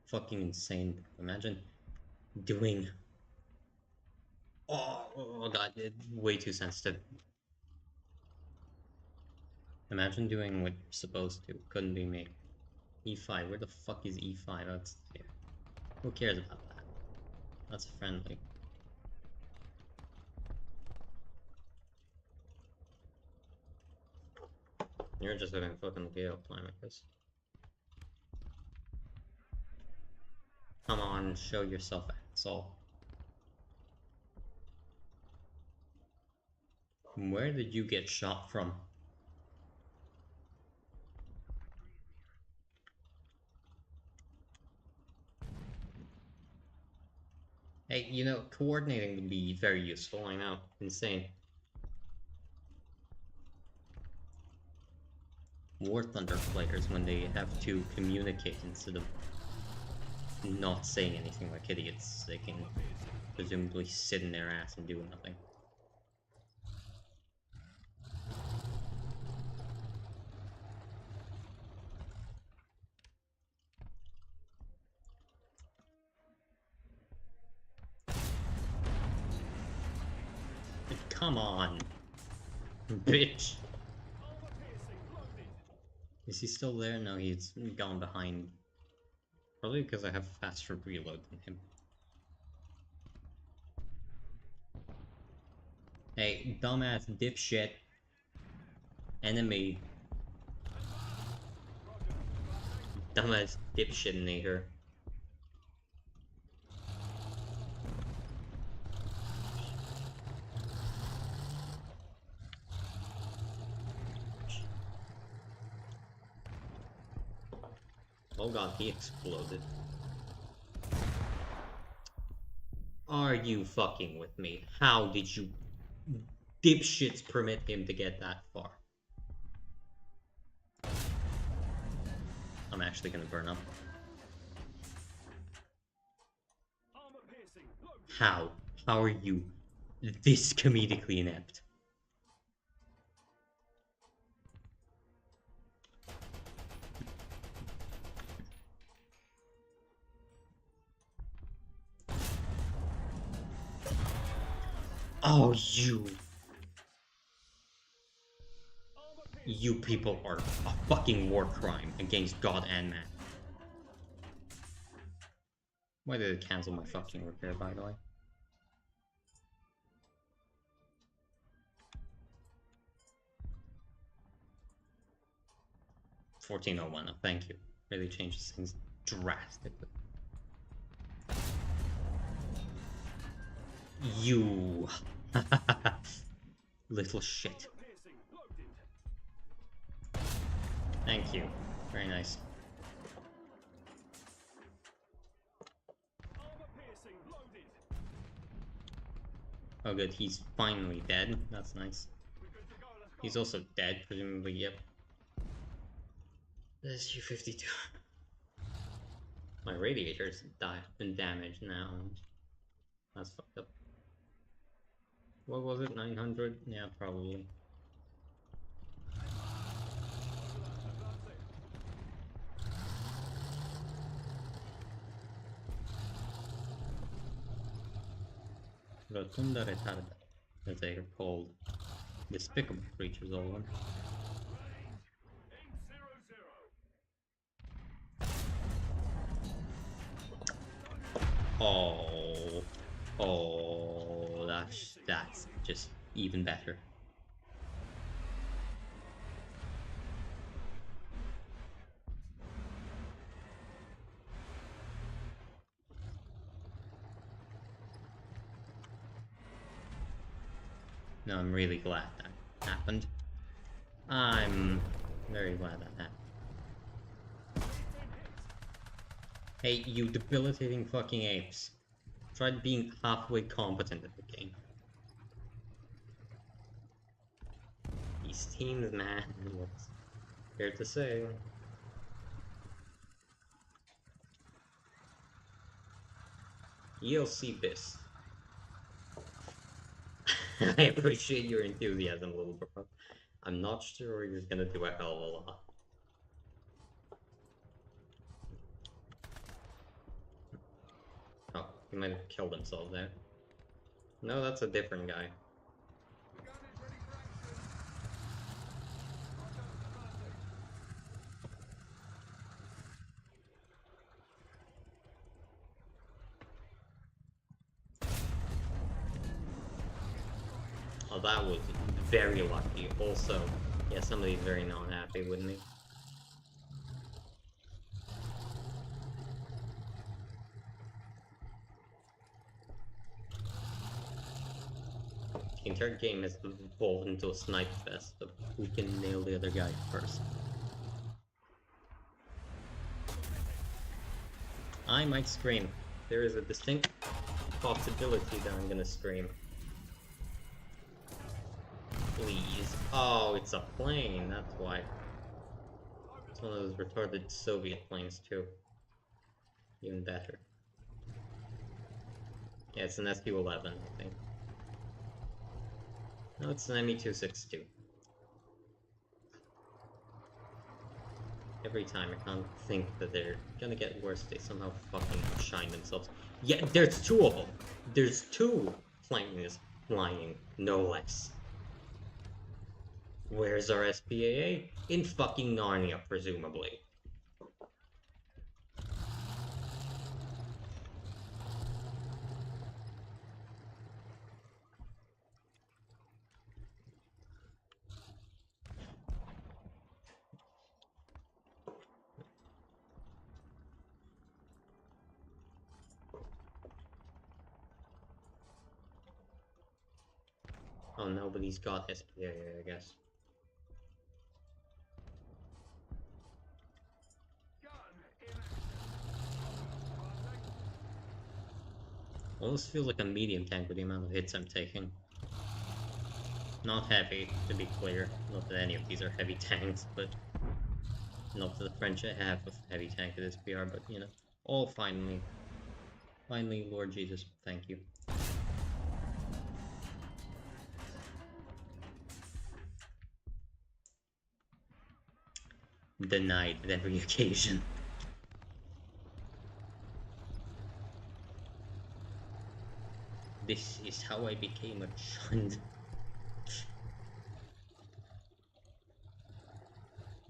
Fucking insane. Imagine doing... Oh god, way too sensitive. Imagine doing what you're supposed to. Couldn't be me. E5, where the fuck is E5? That's... Yeah. Who cares about that? That's friendly. You're just having a fucking Gale climb, I guess. Come on, show yourself, asshole. Where did you get shot from? Hey, you know, coordinating would be very useful, I know. Insane. War Thunder players, when they have to communicate instead of not saying anything like idiots, they can presumably sit in their ass and do nothing. Come on, bitch. Is he still there? No, he's gone behind. Probably because I have faster reload than him. Hey, dumbass dipshit. Enemy. Dumbass dipshitinator. Oh god, he exploded. Are you fucking with me? How did you dipshits permit him to get that far? I'm actually gonna burn up. How? How are you this comedically inept? Oh, you people are a fucking war crime against God and man. Why did it cancel my fucking repair, by the way? $14.01, thank you. Really changes things drastically. You little shit. Thank you. Very nice. Oh good, he's finally dead. That's nice. He's also dead, presumably, yep. SU-52. My radiator's been damaged now. That's fucked up. What was it, 900? Yeah, probably. Rotunda retarda, as they are called. Despicable creatures, all of them. Oh, that's just even better. No, I'm really glad that happened. I'm very glad that happened. Hey, you debilitating fucking apes. Try being halfway competent at the game. These teams, man, what's fair to say? ELC BIS. I appreciate your enthusiasm, little bro. I'm not sure you're gonna do a hell of a lot. Oh, he might have killed himself there. No, that's a different guy. Oh, that was very lucky. Also, yeah, somebody's very not happy with me. The entire game has evolved into a snipe fest of who can nail the other guy first. I might scream. There is a distinct possibility that I'm gonna scream. Please. Oh, it's a plane, that's why. It's one of those retarded Soviet planes, too. Even better. Yeah, it's an SU-11, I think. No, it's an Me-262. Every time I can't think that they're gonna get worse, they somehow fucking shine themselves. Yeah, there's two of them! There's two planes flying, no less. Where's our SPAA? In fucking Narnia, presumably. Oh, nobody's got SPA, I guess. Almost feels like a medium tank with the amount of hits I'm taking. Not heavy, to be clear. Not that any of these are heavy tanks, but not that the French have a heavy tank at SPR, but you know, all finally. Finally, Lord Jesus, thank you. Denied at every occasion. This is how I became a chund.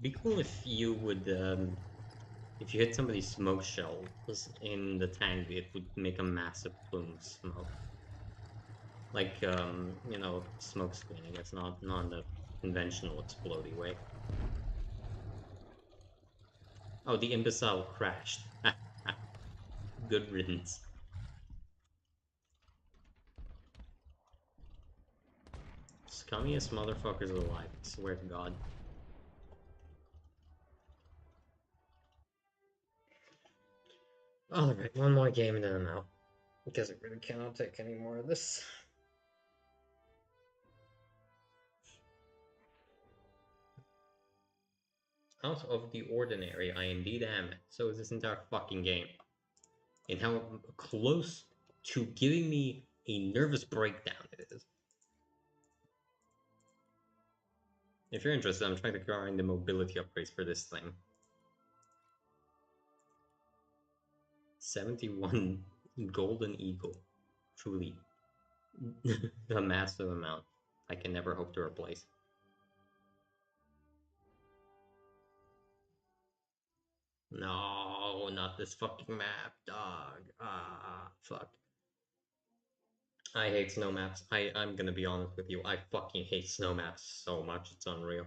Be cool if you would, if you hit somebody's smoke shells in the tank, it would make a massive plume of smoke. Like, you know, smoke screen, I guess, not in the conventional explodey way. Oh, the imbecile crashed. Good riddance. Scummiest motherfuckers alive, I swear to God. Alright, one more game and then I'm out. Because I really cannot take any more of this. Out of the ordinary, I indeed am. So is this entire fucking game. And how close to giving me a nervous breakdown it is. If you're interested, I'm trying to grind the mobility upgrades for this thing. 71 golden eagle. Truly. A massive amount. I can never hope to replace. No, not this fucking map, dog. Ah, fuck. I hate snow maps. I'm gonna be honest with you. I fucking hate snow maps so much. It's unreal.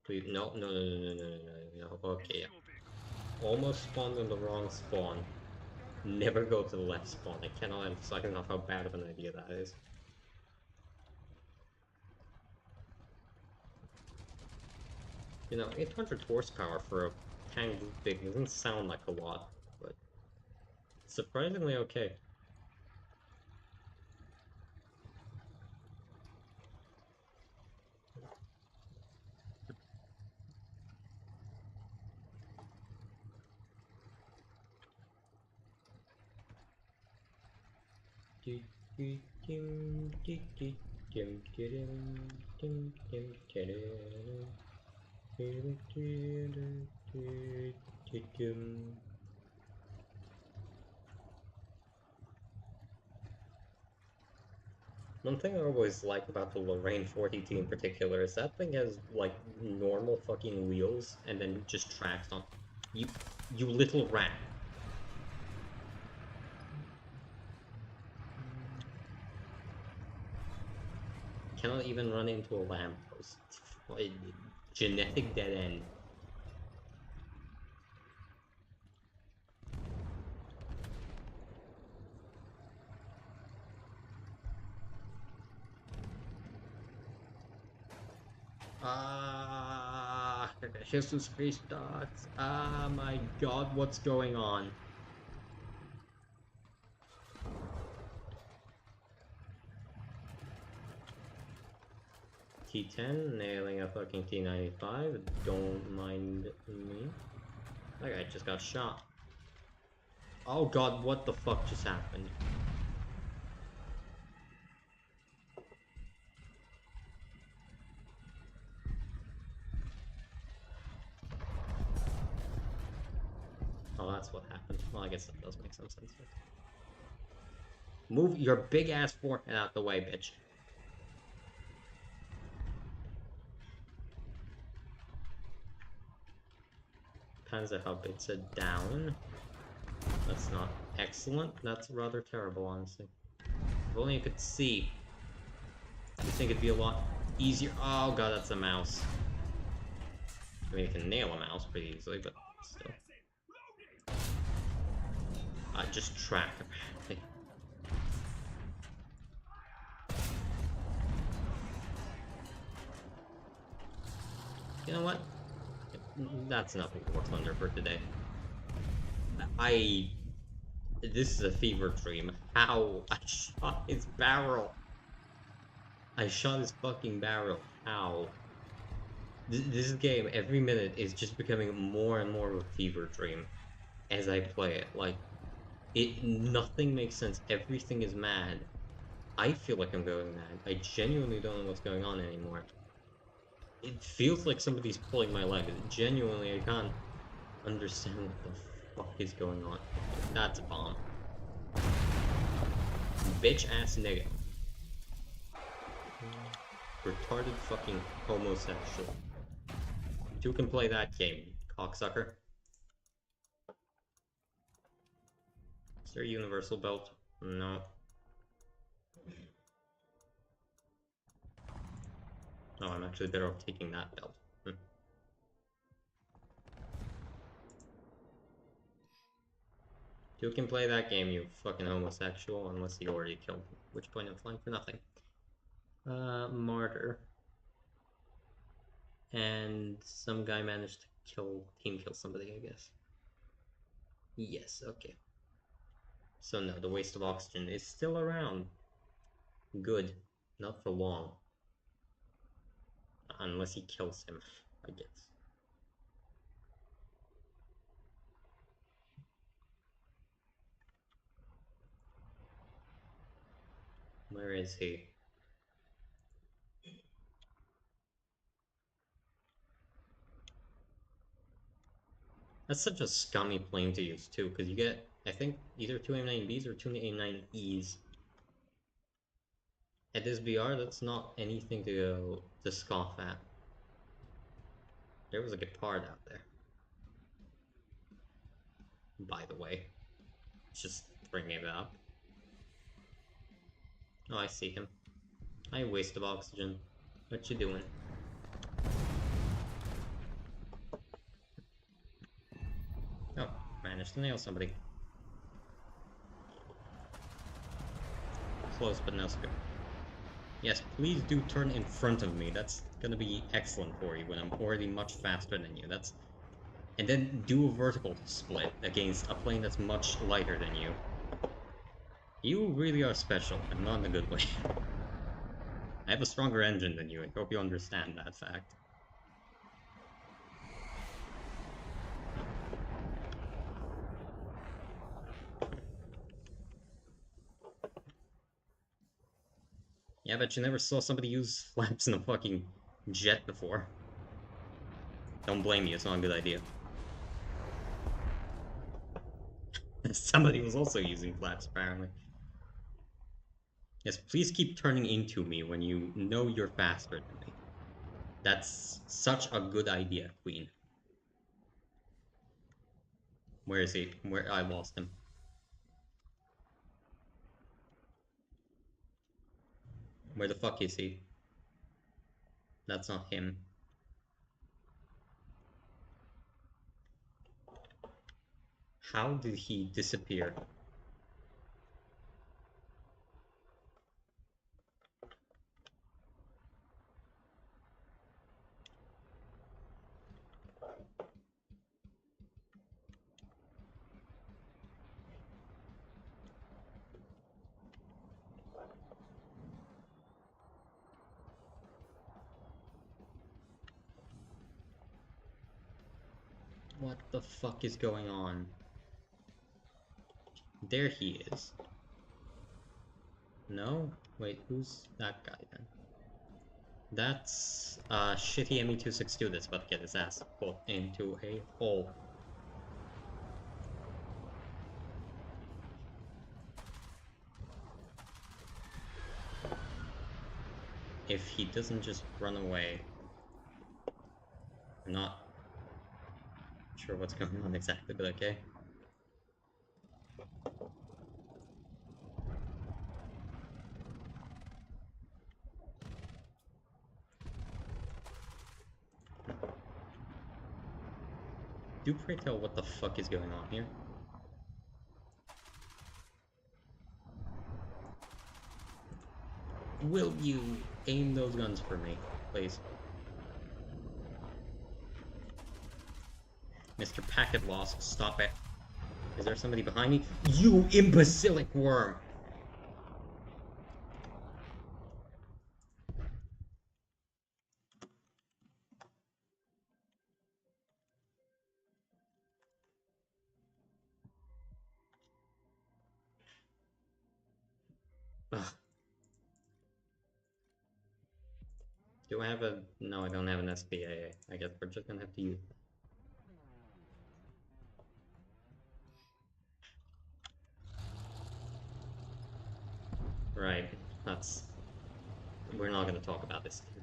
Please, no, no, no, no, no, no, no, no. Okay, yeah. Almost spawned in the wrong spawn. Never go to the left spawn. I cannot emphasize enough how bad of an idea that is. You know, 800 horsepower for a tank this big doesn't sound like a lot, but surprisingly okay. One thing I always like about the Lorraine 4TT in particular is that thing has, like, normal fucking wheels and then just tracks on. You little rat. Cannot even run into a lamppost. Genetic dead end. Ah, Jesus Christus. Ah, my God, what's going on? T10, nailing a fucking T95. Don't mind me. That guy just got shot. Oh God, what the fuck just happened? Oh, that's what happened. Well, I guess that does make some sense. Move your big ass forehead out the way, bitch. Panzerhaubitze down. That's not excellent. That's rather terrible, honestly. If only you could see. I think it'd be a lot easier. Oh god, that's a mouse. I mean, you can nail a mouse pretty easily, but still. Just track, apparently. You know what? That's enough of War Thunder for today. This is a fever dream. How? I shot his barrel. I shot his fucking barrel. How? This game, every minute, is just becoming more and more of a fever dream as I play it. Like, nothing makes sense. Everything is mad. I feel like I'm going mad. I genuinely don't know what's going on anymore. It feels like somebody's pulling my leg. Genuinely, I can't understand what the fuck is going on. That's a bomb. Bitch-ass nigga. Retarded fucking homosexual. You can play that game, cocksucker. Is there a universal belt? No. No, I'm actually better off taking that belt. You can play that game, you fucking homosexual, unless you already killed him. At which point I'm flying for nothing. Martyr. And some guy managed to team kill somebody, I guess. Yes, okay. So no, the waste of oxygen is still around. Good. Not for long. Unless he kills him, I guess. Where is he? That's such a scummy plane to use too, because you get, I think, either two AIM-9Bs or two AIM-9Es. At this BR, that's not anything to scoff at. There was a Gepard out there. By the way. Just bringing it up. Oh, I see him. Hi, waste of oxygen. What you doing? Oh, managed to nail somebody. Close, but no scope. Yes, please do turn in front of me. That's gonna be excellent for you when I'm already much faster than you. That's... And then do a vertical split against a plane that's much lighter than you. You really are special, and not in a good way. I have a stronger engine than you, I hope you understand that fact. Yeah, but you never saw somebody use flaps in a fucking jet before. Don't blame me, it's not a good idea. Somebody was also using flaps, apparently. Yes, please keep turning into me when you know you're faster than me. That's such a good idea, Queen. Where is he? Where I lost him. Where the fuck is he? That's not him. How did he disappear? What the fuck is going on? There he is. No? Wait, who's that guy then? That's shitty ME-262 that's about to get his ass put into a hole. If he doesn't just run away. I'm not Sure what's going on exactly, but okay. Do pray tell what the fuck is going on here. Will you aim those guns for me, please? Mr. Packet Lost, stop it. Is there somebody behind me? You imbecilic worm! Ugh. Do I have a... No, I don't have an SPAA. I guess we're just gonna have to use... Right, that's... We're not gonna talk about this here.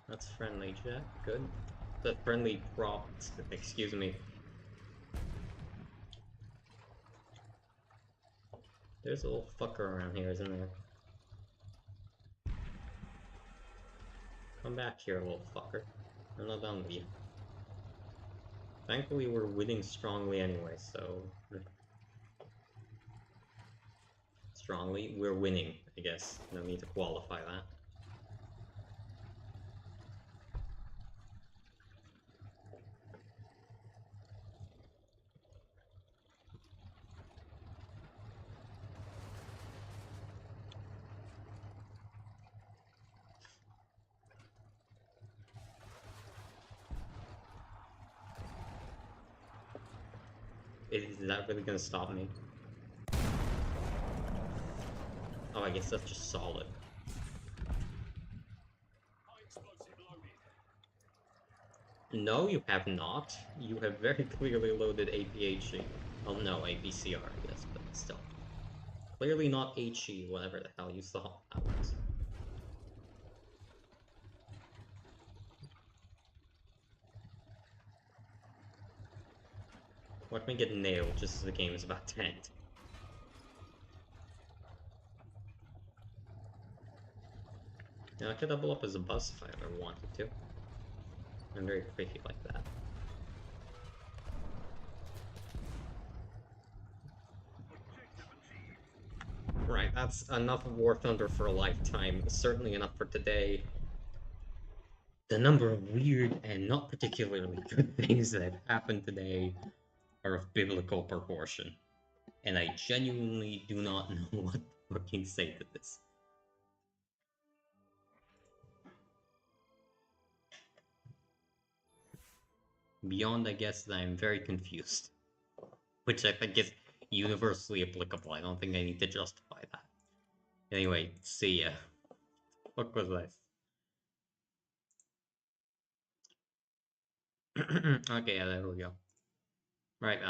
That's friendly, Jack. Good. The friendly prop... Excuse me. There's a little fucker around here, isn't there? Come back here, little fucker. I'm not done with you. Thankfully, we're winning strongly anyway, so... Strongly? We're winning, I guess. No need to qualify that. Is that really gonna stop me? Oh, I guess that's just solid. No, you have not. You have very clearly loaded APHE. Oh no, APCR, I guess, but still. Clearly not HE, whatever the hell you thought that was. Watch me get nailed just as the game is about to end. Now I could double up as a bus if I ever wanted to. I'm very quicky like that. Right, that's enough of War Thunder for a lifetime. Certainly enough for today. The number of weird and not particularly good things that have happened today are of biblical proportion. And I genuinely do not know what to fucking say to this. Beyond, I guess, that I'm very confused. Which I think is universally applicable. I don't think I need to justify that. Anyway, see ya. What was this? Okay, yeah, there we go. Right,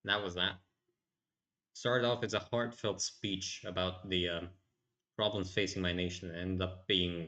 that was that. Started off as a heartfelt speech about the problems facing my nation and ended up being